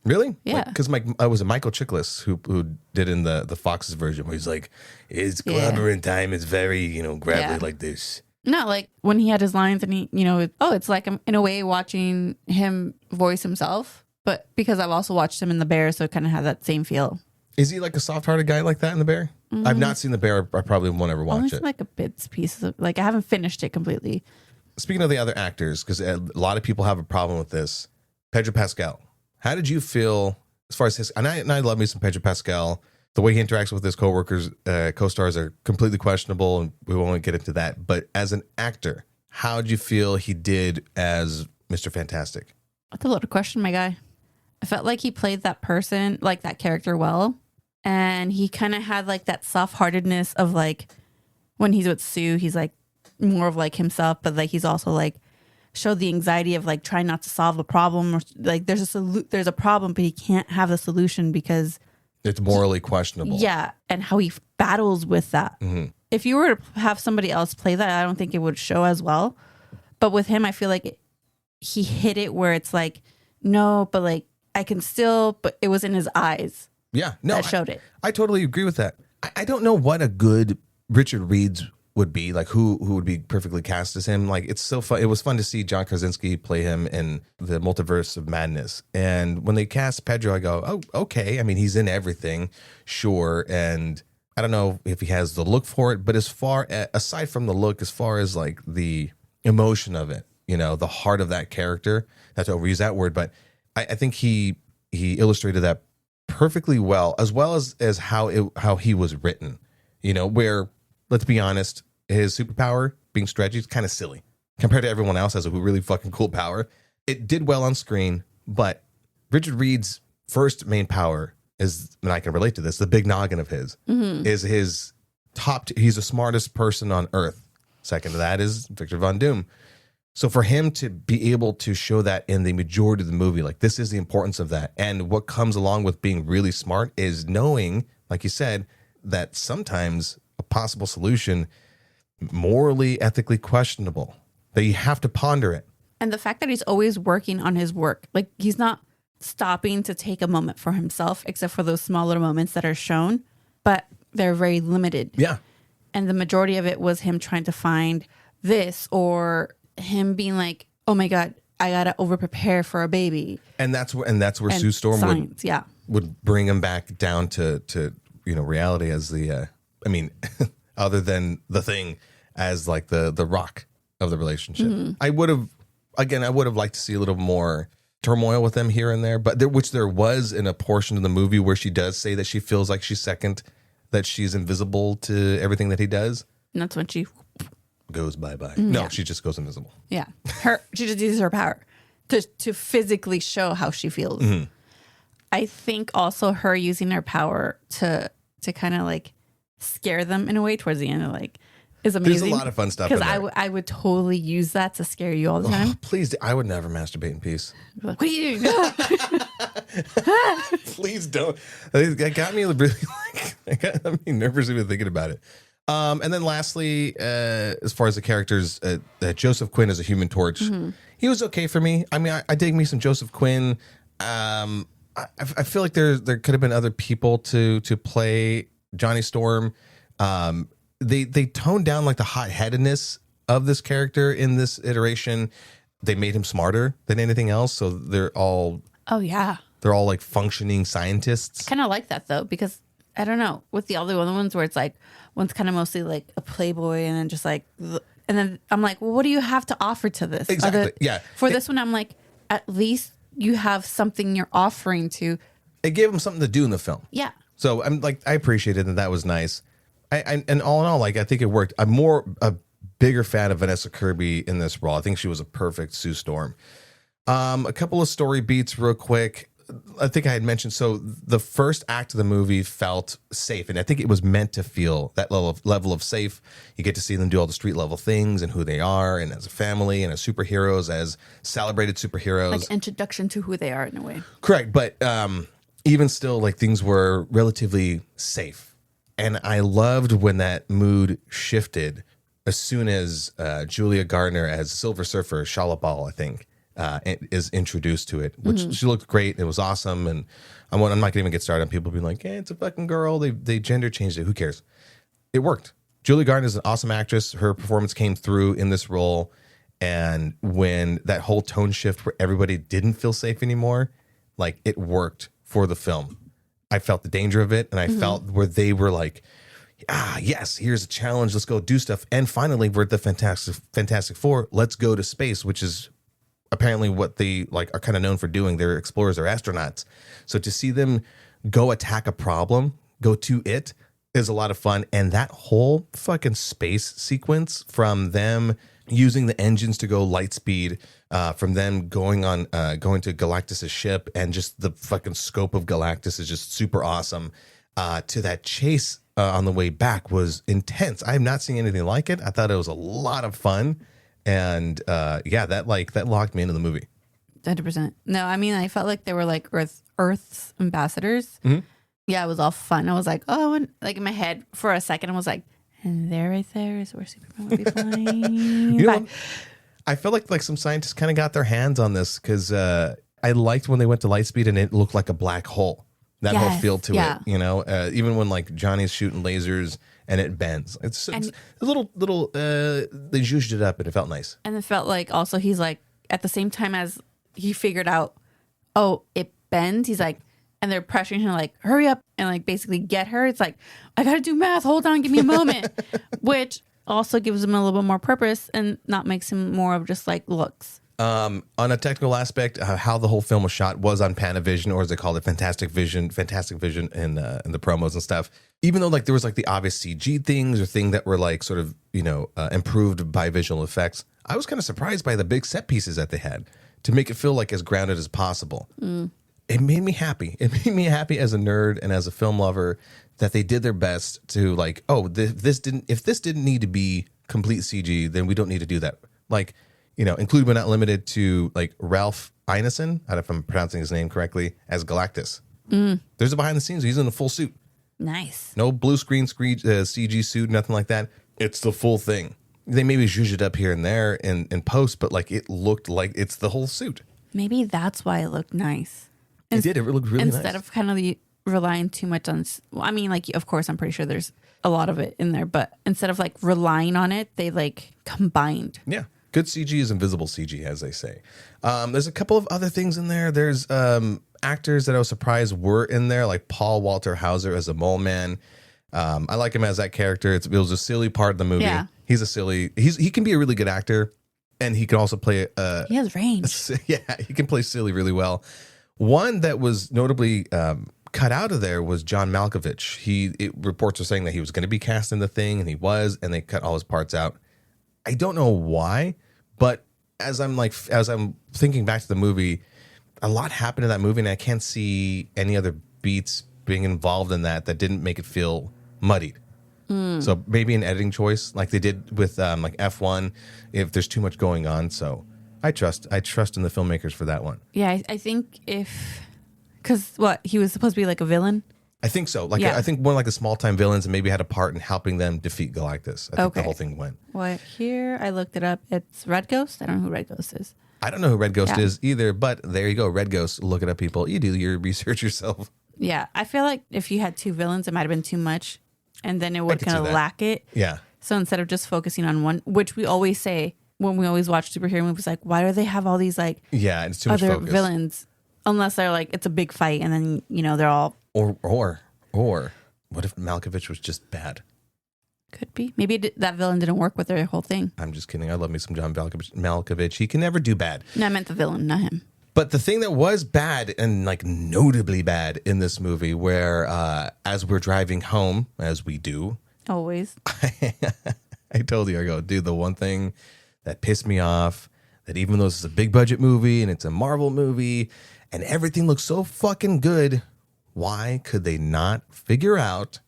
Really? Yeah. Because I was a Michael Chiklis who did in the Fox's version where he's like, "It's clobbering time. It's very gravelly like this." No, like when he had his lines and he, it's like I'm in a way watching him voice himself, but because I've also watched him in The Bear, so it kind of had that same feel. Is he like a soft-hearted guy like that in The Bear? I've not seen The Bear. I probably won't ever watch it. Like a bits piece of, like I haven't finished it completely. Speaking of the other actors, because a lot of people have a problem with this, Pedro Pascal. How did you feel as far as his? And I love me some Pedro Pascal. The way he interacts with his coworkers, co-stars are completely questionable, and we won't get into that. But as an actor, how did you feel he did as Mr. Fantastic? That's a loaded question, my guy. I felt like he played that person, like that character well. And he kind of had like that soft-heartedness of like, when he's with Sue, he's like more of like himself, but like he's also like showed the anxiety of like trying not to solve a problem, or like there's a problem, but he can't have the solution because it's morally questionable. Yeah, and how he battles with that. Mm-hmm. If you were to have somebody else play that, I don't think it would show as well. But with him, I feel like he hit it where it's like, no, but like I can still, but it was in his eyes. Yeah, no, that showed it. I totally agree with that. I don't know what a good Richard Reed's would be, like who would be perfectly cast as him. Like it's so fun. It was fun to see John Krasinski play him in the Multiverse of Madness. And when they cast Pedro, I go, oh, okay. I mean, he's in everything, sure. And I don't know if he has the look for it, but aside from the look, as far as like the emotion of it, the heart of that character, not to overuse that word, but I think he illustrated that perfectly well as how he was written, where, let's be honest, his superpower being stretchy is kind of silly compared to everyone else has a really fucking cool power. It did well on screen, but Richard Reed's first main power is, and I can relate to this, the big noggin of his is his he's the smartest person on earth. Second to that is Victor Von Doom. So for him to be able to show that in the majority of the movie, like this is the importance of that. And what comes along with being really smart is knowing, like you said, that sometimes a possible solution morally, ethically questionable, that you have to ponder it. And the fact that he's always working on his work, like he's not stopping to take a moment for himself, except for those small little moments that are shown, but they're very limited. Yeah. And the majority of it was him trying to find this, or him being like, oh my God, I got to over prepare for a baby. And that's where Sue Storm would bring him back down to reality as the, other than the Thing as like the rock of the relationship. Mm-hmm. I would have liked to see a little more turmoil with them here and there, but there was in a portion of the movie where she does say that she feels like she's second, that she's invisible to everything that he does. And that's when she goes bye-bye. No, she just goes invisible. Yeah. She just uses her power to physically show how she feels. Mm-hmm. I think also her using her power to kind of like scare them in a way towards the end, like, is amazing. There's a lot of fun stuff. Because I would totally use that to scare you all the time. Please, I would never masturbate in peace. Like, what are you doing? Please don't. That got me really nervous even thinking about it. And then lastly, as far as the characters, Joseph Quinn as a Human Torch, he was okay for me. I mean, I dig me some Joseph Quinn. I feel like there could have been other people to play Johnny Storm. They toned down like the hot-headedness of this character in this iteration. They made him smarter than anything else, so they're all like functioning scientists. I kind of like that though, because I don't know, with the other ones where it's like one's kind of mostly like a playboy, and then just like, and then I'm like, well, what do you have to offer to this? Exactly. For this one, I'm like, at least you have something you're offering to. It gave him something to do in the film. Yeah. So I'm like, I appreciated that was nice. And all in all, like, I think it worked. I'm a bigger fan of Vanessa Kirby in this role. I think she was a perfect Sue Storm. A couple of story beats real quick. I think I had mentioned, so the first act of the movie felt safe, and I think it was meant to feel that level of safe. You get to see them do all the street level things and who they are, and as a family, and as superheroes, as celebrated superheroes. Like introduction to who they are in a way. Correct, but even still, like, things were relatively safe. And I loved when that mood shifted as soon as Julia Gardner as Silver Surfer, Shalabal, I think, is introduced to it, which she looked great. It was awesome. And I'm not going to even get started on people being like, hey, it's a fucking girl. They gender changed it. Who cares? It worked. Julia Gardner is an awesome actress. Her performance came through in this role. And when that whole tone shift where everybody didn't feel safe anymore, like, it worked for the film. I felt the danger of it, and I felt where they were like, yes, here's a challenge. Let's go do stuff. And finally, we're at the Fantastic Four. Let's go to space, which is apparently what they like are kind of known for doing. They're explorers, they're astronauts. So to see them go attack a problem, go to it, is a lot of fun. And that whole fucking space sequence, from them using the engines to go light speed, from them going to Galactus's ship, and just the fucking scope of Galactus is just super awesome. To that chase on the way back was intense. I have not seen anything like it. I thought it was a lot of fun, and that locked me into the movie. 100%. No, I mean, I felt like they were like Earth's ambassadors. Mm-hmm. Yeah, it was all fun. I was like, oh, and like in my head for a second, I was like, and there, right there is where Superman would be flying. I feel like some scientists kind of got their hands on this, because I liked when they went to light speed and it looked like a black hole. That whole feel to it, even when like Johnny's shooting lasers and it bends. It's a little, they zhuzhed it up and it felt nice. And it felt like also he's like, at the same time as he figured out, oh, it bends, he's like, and they're pressuring him like, hurry up and like basically get her. It's like, I got to do math. Hold on. Give me a moment. Which also gives him a little bit more purpose and not makes him more of just like looks. On a technical aspect, how the whole film was shot was on Panavision, or as they called it, Fantastic Vision in the promos and stuff. Even though like there was like the obvious CG things or things that were like sort of, improved by visual effects, I was kind of surprised by the big set pieces that they had to make it feel like as grounded as possible. It made me happy. It made me happy as a nerd and as a film lover that they did their best to like, if this didn't need to be complete CG, then we don't need to do that. Like, include but not limited to like Ralph Ineson, I don't know if I'm pronouncing his name correctly, as Galactus. There's a behind the scenes. He's in a full suit. Nice. No blue screen CG suit, nothing like that. It's the full thing. They maybe zhuzh it up here and there in post, but like it looked like it's the whole suit. Maybe that's why it looked nice. It did. It looked really nice. Instead of kind of relying too much on, I mean, like, of course, I'm pretty sure there's a lot of it in there, but instead of like relying on it, they like combined. Yeah. Good CG is invisible CG, as they say. There's a couple of other things in there. There's actors that I was surprised were in there, like Paul Walter Hauser as a mole man. I like him as that character. It was a silly part of the movie. Yeah. He can be a really good actor, and he can also play. He has range. Yeah, he can play silly really well. One that was notably cut out of there was John Malkovich. Reports are saying that he was going to be cast in the thing, and he was, and they cut all his parts out. I don't know why, but as I'm thinking back to the movie, a lot happened in that movie, and I can't see any other beats being involved in that didn't make it feel muddied. So maybe an editing choice like they did with like F1 if there's too much going on. So I trust in the filmmakers for that one. Yeah, I think because he was supposed to be like a villain. I think so. Like I think more like the small time villains, and maybe had a part in helping them defeat Galactus. I think the whole thing went. Well, here I looked it up. It's Red Ghost. I don't know who Red Ghost is. I don't know who Red Ghost is either, but there you go. Red Ghost. Look it up, people. You do your research yourself. Yeah, I feel like if you had two villains, it might have been too much, and then it would kind of lack it. Yeah. So instead of just focusing on one, which we always say when we always watch superhero movies, like, why do they have all these like it's too much other focus. villains? Unless they're like it's a big fight, and then they're all or what if Malkovich was just bad? Could be. Maybe that villain didn't work with their whole thing. I'm just kidding. I love me some John Malkovich. He can never do bad. No, I meant the villain, not him. But the thing that was bad, and like notably bad in this movie, where as we're driving home, as we do, always, I told you, I go, dude, the one thing that pissed me off, that even though this is a big budget movie and it's a Marvel movie and everything looks so fucking good, why could they not figure out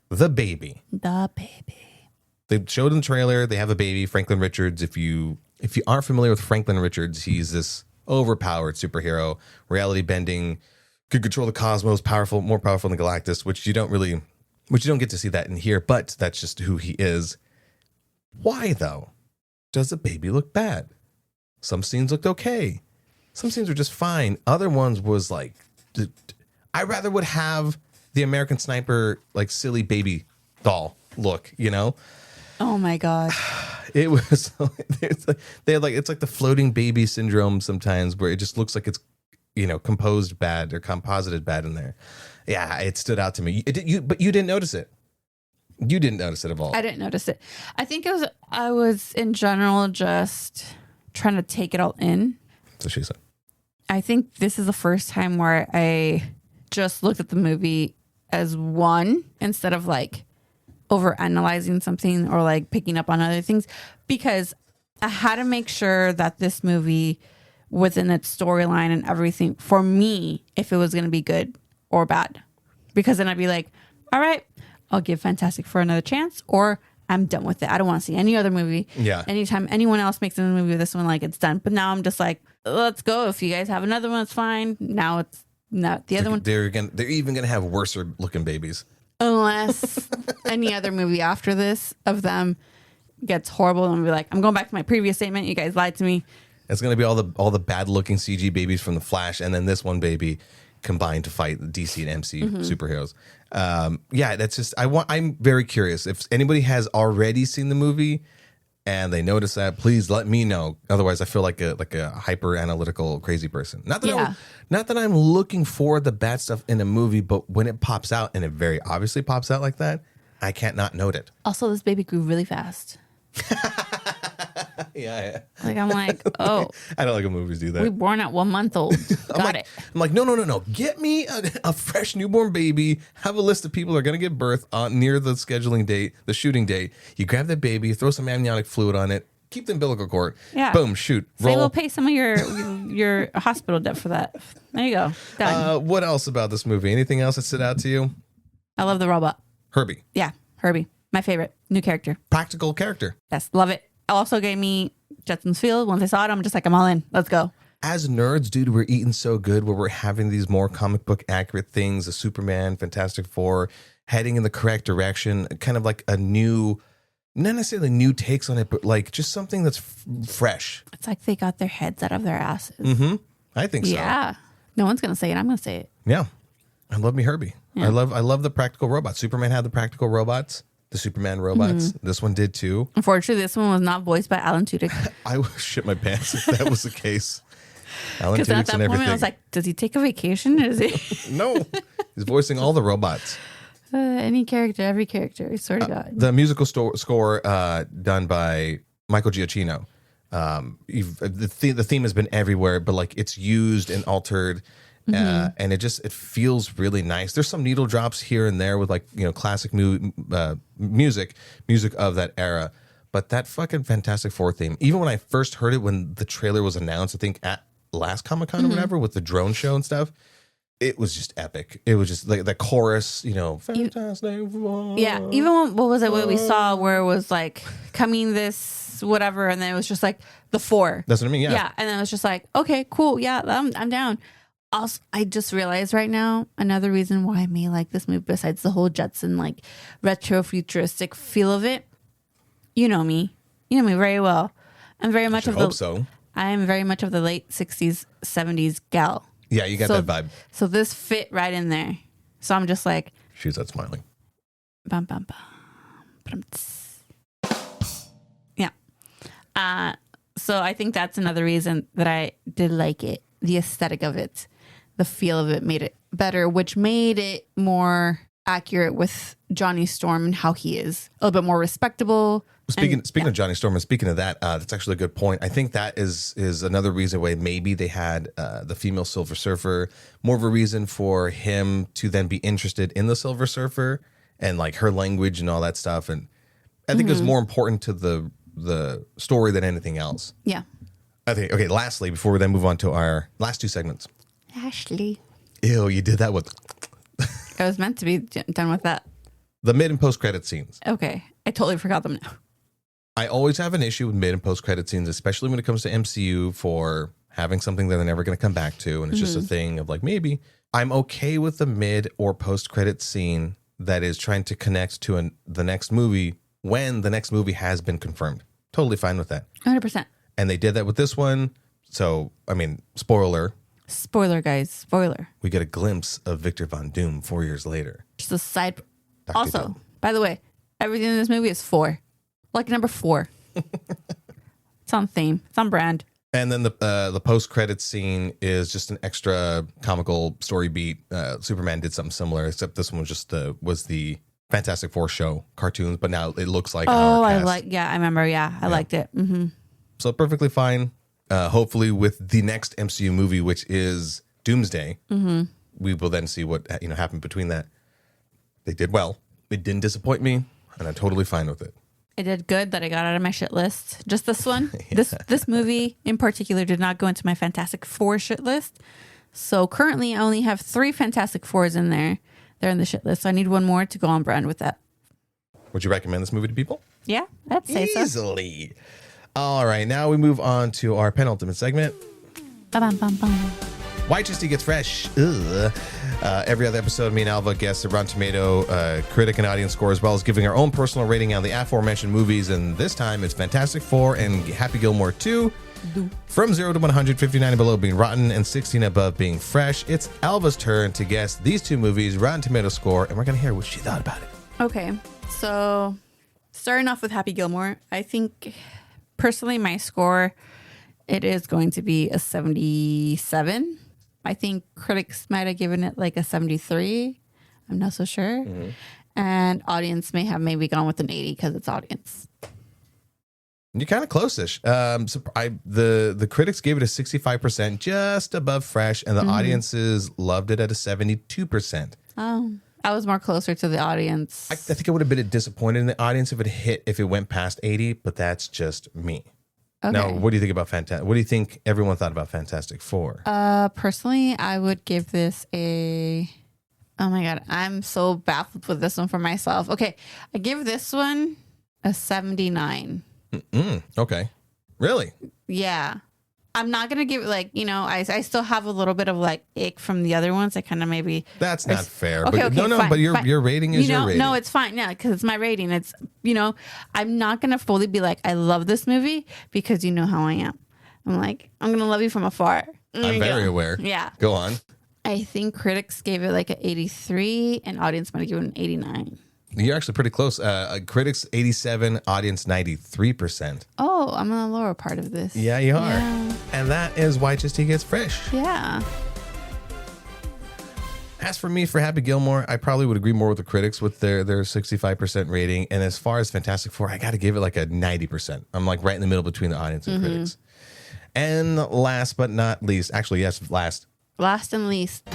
the baby? The baby. They showed in the trailer, they have a baby, Franklin Richards. If you aren't familiar with Franklin Richards, he's this overpowered superhero, reality bending, could control the cosmos, more powerful than Galactus, which you don't get to see that in here, but that's just who he is. Why though does the baby look bad? Some scenes looked okay. Some scenes were just fine. Other ones was like, I rather would have the American Sniper like silly baby doll look, Oh my god. It was it's like the floating baby syndrome sometimes, where it just looks like it's composed bad or composited bad in there. Yeah, it stood out to me. But you didn't notice it. You didn't notice it at all. I didn't notice it. I think I was in general just trying to take it all in. So she said. I think this is the first time where I just looked at the movie as one instead of like over analyzing something or like picking up on other things, because I had to make sure that this movie within its storyline and everything for me, if it was going to be good or bad, because then I'd be like, all right, I'll give Fantastic Four another chance, or I'm done with it. I don't want to see any other movie. Yeah. Anytime anyone else makes a movie with this one, like it's done. But now I'm just like, let's go. If you guys have another one, it's fine. Now it's not the other one. They're even gonna have worse looking babies. Unless any other movie after this of them gets horrible, and I'll be like, I'm going back to my previous statement. You guys lied to me. It's gonna be all the bad looking CG babies from the Flash, and then this one baby combined to fight DC and MC superheroes. That's just I'm very curious if anybody has already seen the movie and they notice that. Please let me know. Otherwise, I feel like a hyper analytical crazy person. Not that I'm looking for the bad stuff in a movie, but when it pops out, and it very obviously pops out like that, I can't not note it. Also, this baby grew really fast. Yeah. Like, I'm like, oh. I don't like when movies do that. We born at 1 month old. Got it. I'm like, no. Get me a fresh newborn baby. Have a list of people that are going to give birth near the scheduling date, the shooting date. You grab that baby, throw some amniotic fluid on it, keep the umbilical cord. Yeah. Boom, shoot, roll. Say we'll pay some of your hospital debt for that. There you go. Done. What else about this movie? Anything else that stood out to you? I love the robot. Herbie. Yeah, Herbie. My favorite. New character. Practical character. Yes, love it. Also gave me Jetsons Field. Once I saw it, I'm just like, I'm all in. Let's go. As nerds, dude, we're eating so good where we're having these more comic book accurate things, the Superman, Fantastic Four, heading in the correct direction, kind of like a new not necessarily new takes on it, but like just something that's fresh. It's like they got their heads out of their asses. Mm-hmm. I think so. Yeah. No one's gonna say it. I'm gonna say it. Yeah. I love me Herbie. Yeah. I love the practical robots. Superman had the practical robots, the Superman robots. Mm-hmm. This one did too. Unfortunately, this one was not voiced by Alan Tudyk. I would shit my pants if that was the case. Alan Because at Tudyk's that and point, everything. I was like, does he take a vacation? Is he No, he's voicing all the robots. any character, every character? I swear to God. The musical score done by Michael Giacchino. The theme has been everywhere, but like it's used and altered, and it feels really nice. There's some needle drops here and there with like classic music of that era. But that fucking Fantastic Four theme, even when I first heard it when the trailer was announced, I think at last Comic-Con or whatever with the drone show and stuff, it was just epic. It was just like the chorus, Fantastic Four. Yeah, even what was it? What we saw where it was like coming this whatever, and then it was just like the four. That's what I mean. Yeah, and then it was just like, okay, cool, yeah, I'm down. Also, I just realized right now another reason why I may like this movie, besides the whole Jetson like retro futuristic feel of it. You know me very well. I'm very much of the. Hope so. I am very much of the late 60s, 70s gal. Yeah, you got that vibe. So this fit right in there. So I'm just like, She's not smiling. bum bum bum. Yeah. So I think that's another reason that I did like it. The aesthetic of it, the feel of it made it better, which made it more accurate with Johnny Storm and how he is. A little bit more respectable. Speaking of Johnny Storm, and speaking of that, that's actually a good point. I think that is another reason why maybe they had the female Silver Surfer, more of a reason for him to then be interested in the Silver Surfer and like her language and all that stuff. And I think it was more important to the story than anything else. Yeah. I think. Okay. Lastly, before we then move on to our last two segments. Ashley. Ew, you did that with I was meant to be done with that. the mid and post credit scenes. Okay. I totally forgot them now. I always have an issue with mid and post credit scenes, especially when it comes to MCU for having something that they're never going to come back to. And it's just a thing of like, maybe I'm okay with the mid or post credit scene that is trying to connect to the next movie when the next movie has been confirmed. Totally fine with that. 100%. And they did that with this one. So, I mean, spoiler. Spoiler, guys. Spoiler. We get a glimpse of Victor Von Doom 4 years later. Just a side. Dr. Also, Doom. by the way, everything in this movie is 4. Like number 4. It's on theme. It's on brand. And then the post credit scene is just an extra comical story beat. Superman did something similar, except this one was the Fantastic Four show cartoons, but now it looks like our cast. I remember. Yeah, I liked it. Mm-hmm. So perfectly fine. Hopefully, with the next MCU movie, which is Doomsday, we will then see what happened between that. They did well. It didn't disappoint me, and I'm totally fine with it. It did good that I got out of my shit list. Just this one. This movie in particular did not go into my Fantastic Four shit list. So currently I only have 3 Fantastic Fours in there. They're in the shit list. So I need one more to go on brand with that. Would you recommend this movie to people? Yeah, I'd say so. Easily. All right, now we move on to our penultimate segment. Ba-bam-bam-bam. White Chesty Gets Fresh. Ugh. Every other episode, me and Alva guess a Rotten Tomato critic and audience score, as well as giving our own personal rating on the aforementioned movies. And this time it's Fantastic Four and Happy Gilmore 2. From 0 to 100, 59 and below being rotten and 16 above being fresh. It's Alva's turn to guess these 2 movies' Rotten Tomato score, and we're going to hear what she thought about it. Okay, so starting off with Happy Gilmore, I think personally my score, it is going to be a 77. I think critics might have given it like a 73. I'm not so sure. Mm-hmm. And audience may have maybe gone with an 80 because it's audience. You're kind of close-ish. The critics gave it a 65%, just above fresh, and the audiences loved it at a 72%. Oh, I was more closer to the audience. I think I would have been disappointed in the audience if it went past 80, but that's just me. Okay. Now, what do you think about Fantastic? What do you think everyone thought about Fantastic Four? Personally, I would give this a... Oh my God, I'm so baffled with this one for myself. Okay, I give this one a 79. Okay. Really? Yeah. I'm not gonna give it like, I still have a little bit of like ick from the other ones. I kind of maybe That's not fair. Okay, but, okay, no, fine, but your fine. your rating is your rating. No, it's fine. Yeah, because it's my rating. It's I'm not gonna fully be like I love this movie because you know how I am. I'm like I'm gonna love you from afar. I'm very aware. Yeah. Go on. I think critics gave it like an 83, and audience might have given it an 89. You're actually pretty close. Critics 87, audience 93%. Oh, I'm on the lower part of this. Yeah, you are. Yeah. And that is why HST gets fresh. Yeah. As for me, for Happy Gilmore, I probably would agree more with the critics with their 65% rating. And as far as Fantastic Four, I got to give it like a 90%. I'm like right in the middle between the audience and critics. And last but not least, actually, yes, last and least.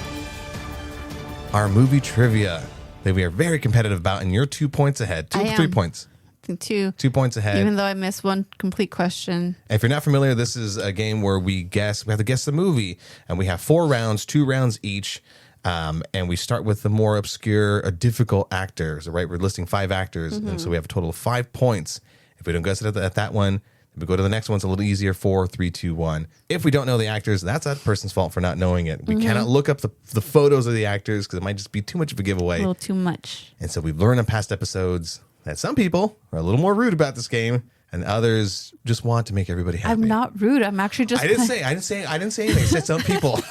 our movie trivia that we are very competitive about, and you're 2 points ahead. 3 points. I think 2. 2 points ahead. Even though I missed one complete question. If you're not familiar, this is a game where we have to guess the movie, and we have 4 rounds, 2 rounds each. And we start with the more obscure, difficult actors, right? We're listing 5 actors, and so we have a total of 5 points. If we don't guess it at that one, we go to the next one. It's a little easier. 4, 3, 2, 1. If we don't know the actors, that's that person's fault for not knowing it. We cannot look up the photos of the actors because it might just be too much of a giveaway. A little too much. And so we've learned in past episodes that some people are a little more rude about this game, and others just want to make everybody happy. I'm not rude. I'm actually just. I didn't say anything. I said some people.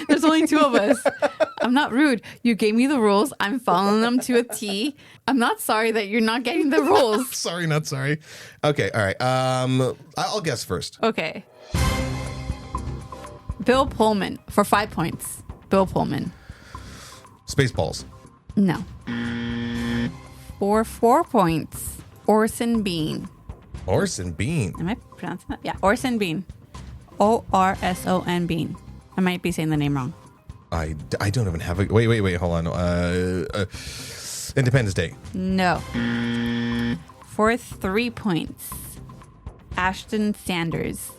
There's only 2 of us. I'm not rude. You gave me the rules. I'm following them to a T. I'm not sorry that you're not getting the rules. Sorry, not sorry. Okay, all right. I'll guess first. Okay. Bill Pullman for 5 points. Bill Pullman. Spaceballs. No. For 4 points. Orson Bean. Orson Bean. Am I pronouncing that? Yeah, Orson Bean. Orson Bean. I might be saying the name wrong. I don't even have a... Wait. Hold on. Independence Day. No. For 3 points. Ashton Sanders.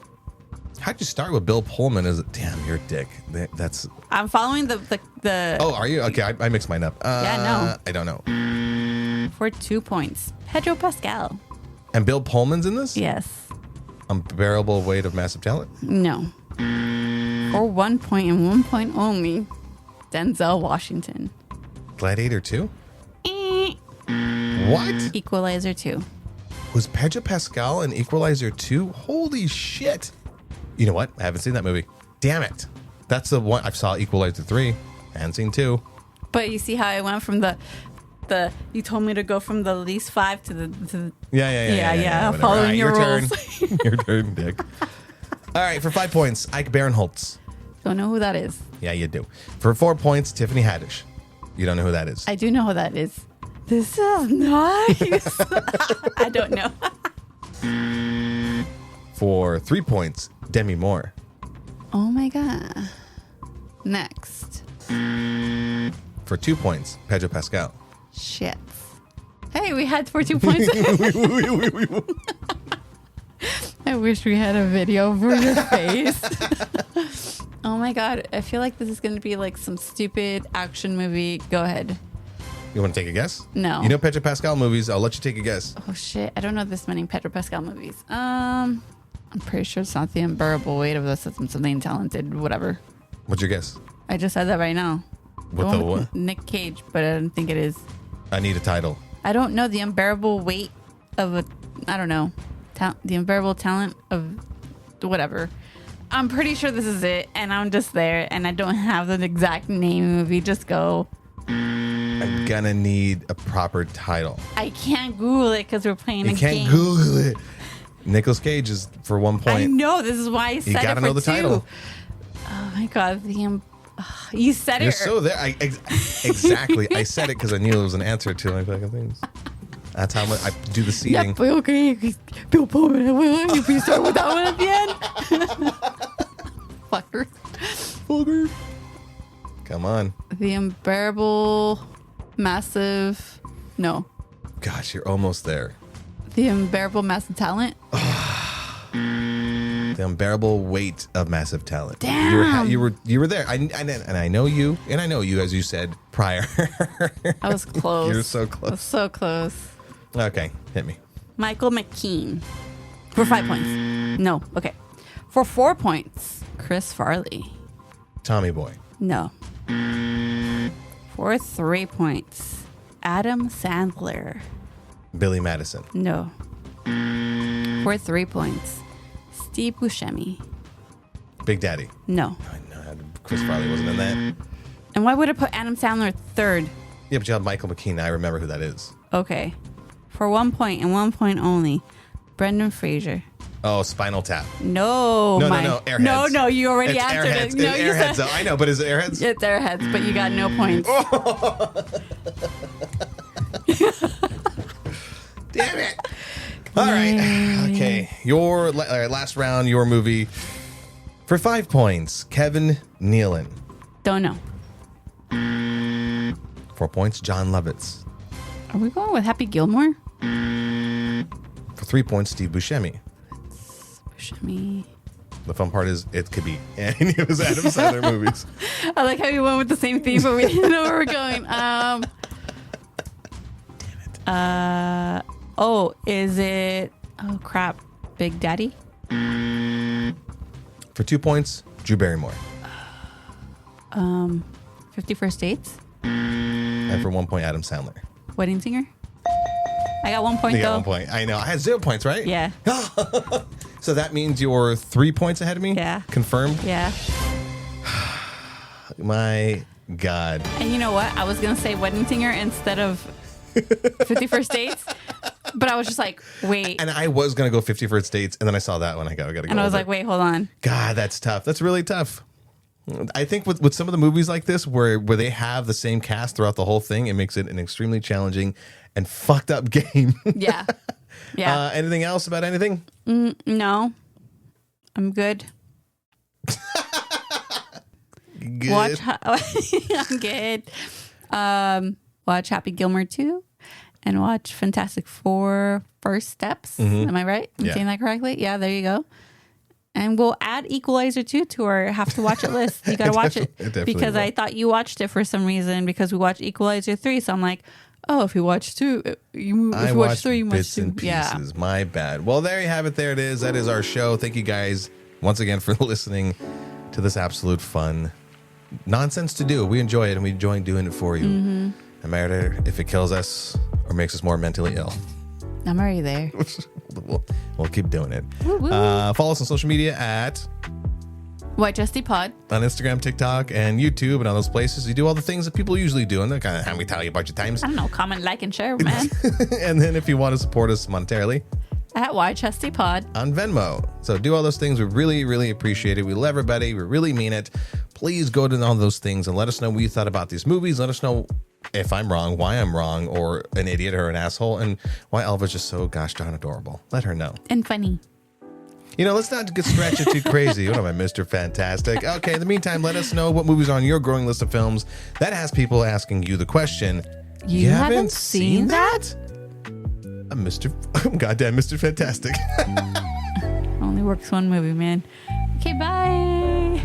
How'd you start with Bill Pullman? Damn, you're a dick. That's... I'm following the Oh, are you? Okay, I mixed mine up. Yeah, no. I don't know. For 2 points. Pedro Pascal. And Bill Pullman's in this? Yes. Unbearable Weight of Massive Talent? No. For 1 point and 1 point only. Denzel Washington. Gladiator 2? Eh. What? Equalizer 2. Was Pedro Pascal in Equalizer 2? Holy shit. You know what? I haven't seen that movie. Damn it. That's the one. I saw Equalizer 3. I haven't seen 2. But you see how I went from the you told me to go from the least 5 to the Yeah. Following your turn. rules. Your turn, Dick. All right, for 5 points, Ike Barinholtz. Don't know who that is. Yeah, you do. For 4 points, Tiffany Haddish. You don't know who that is. I do know who that is. This is nice. I don't know. For 3 points, Demi Moore. Oh my god. Next. For 2 points, Pedro Pascal. Shit. Hey, we had for 2 points. I wish we had a video for your face. Oh my god. I feel like this is going to be like some stupid action movie. Go ahead. You want to take a guess? No. You know Pedro Pascal movies. I'll let you take a guess. Oh shit. I don't know this many Pedro Pascal movies. I'm pretty sure it's not The Unbearable Weight of the Something Talented, whatever. What's your guess? I just said that right now. What the what? Nick Cage, but I don't think it is. I need a title. I don't know. The Unbearable Weight of a, I don't know. The Unbearable Talent of whatever. I'm pretty sure this is it, and I'm just there, and I don't have the exact name of the movie. Just go. I'm gonna need a proper title. I can't Google it because we're playing a game. You can't Google it. Nicolas Cage is for 1 point. I know. This is why I said You it gotta for know the 2. title. Oh my god. You said You're it. so there. Exactly. I said it because I knew it was an answer to my fucking things. That's how much I do the seeding. Yep, okay. Bill Pullman. Will you please start with that one at the end? Fucker. Fucker. Come on. The Unbearable Massive. No. Gosh, you're almost there. The Unbearable Massive Talent. The Unbearable Weight of Massive Talent. Damn. You were there. And I know you, and I know you, as you said prior. I was close. You're so close. I was so close. Okay, hit me. Michael McKean. For 5 points. No. Okay. For 4 points, Chris Farley. Tommy Boy. No. For 3 points, Adam Sandler. Billy Madison. No. For 3 points, Steve Buscemi. Big Daddy. No. I know Chris Farley wasn't in that. And why would I put Adam Sandler third? Yeah, but you have Michael McKean. I remember who that is. Okay. For 1 point and 1 point only, Brendan Fraser. Oh, Spinal Tap. No. No, Airheads. No, you already It's answered Airheads. it. No, It's you Airheads, said though. I know, but is it Airheads? it's Airheads, but you got no points. Damn it. All right. Okay. Your last round, your movie. For 5 points, Kevin Nealon. Don't know. 4 points, John Lovitz. Are we going with Happy Gilmore? For 3 points, Steve Buscemi. Buscemi. The fun part is it could be any of his Adam Sandler movies. I like how you went with the same theme, but we didn't know where we're going. Oh, is it? Oh crap, Big Daddy. For 2 points, Drew Barrymore. 51st Dates. And for 1 point, Adam Sandler. Wedding Singer. I got 1 point You got though. 1 point. I know. I had 0 points, right? Yeah. So that means you're 3 points ahead of me? Yeah. Confirmed? Yeah. My God. And you know what? I was gonna say Wedding Singer instead of 51st Dates, but I was just like, wait. And I was going to go 51st Dates, and then I saw that one. I got to go. And I was like, wait, hold on. God, that's tough. That's really tough. I think with some of the movies like this, where they have the same cast throughout the whole thing, it makes it an extremely challenging and fucked up game. Yeah. Yeah. Anything else about anything? No. I'm good. Good. I'm good. Watch Happy Gilmore 2 and watch Fantastic Four First Steps. Am I right? I'm Yeah. saying that correctly? Yeah, there you go. And we'll add Equalizer 2 to our have to watch it list. You got to watch it Definitely because will. I thought you watched it for some reason because we watched Equalizer 3. So I'm like, oh, if you watch 2, if you watch watched 3, you must bits too. and Yeah. pieces. My bad. Well, there you have it. There it is. That is our show. Thank you guys once again for listening to this absolute fun nonsense to do. We enjoy it, and we enjoy doing it for you. No matter if it kills us or makes us more mentally ill. I'm already there. We'll keep doing it. Woo, woo. Follow us on social media at White Justy Pod. on Instagram, TikTok, and YouTube, and all those places. You do all the things that people usually do, and they're kind of how we tell you a bunch of times. I don't know, comment, like, and share, man. And then if you want to support us monetarily, At White Justy Pod. on Venmo. So do all those things. We really, really appreciate it. We love everybody. We really mean it. Please go to all those things and let us know what you thought about these movies. Let us know if I'm wrong, why I'm wrong, or an idiot or an asshole, and why Elva's just so gosh darn adorable. Let her know. And funny. You know, let's not get stretch it too crazy. What am I, Mr. Fantastic? Okay, in the meantime, let us know what movies are on your growing list of films that has people asking you the question. You haven't seen that? I'm goddamn Mr. Fantastic. Only works one movie, man. Okay, bye.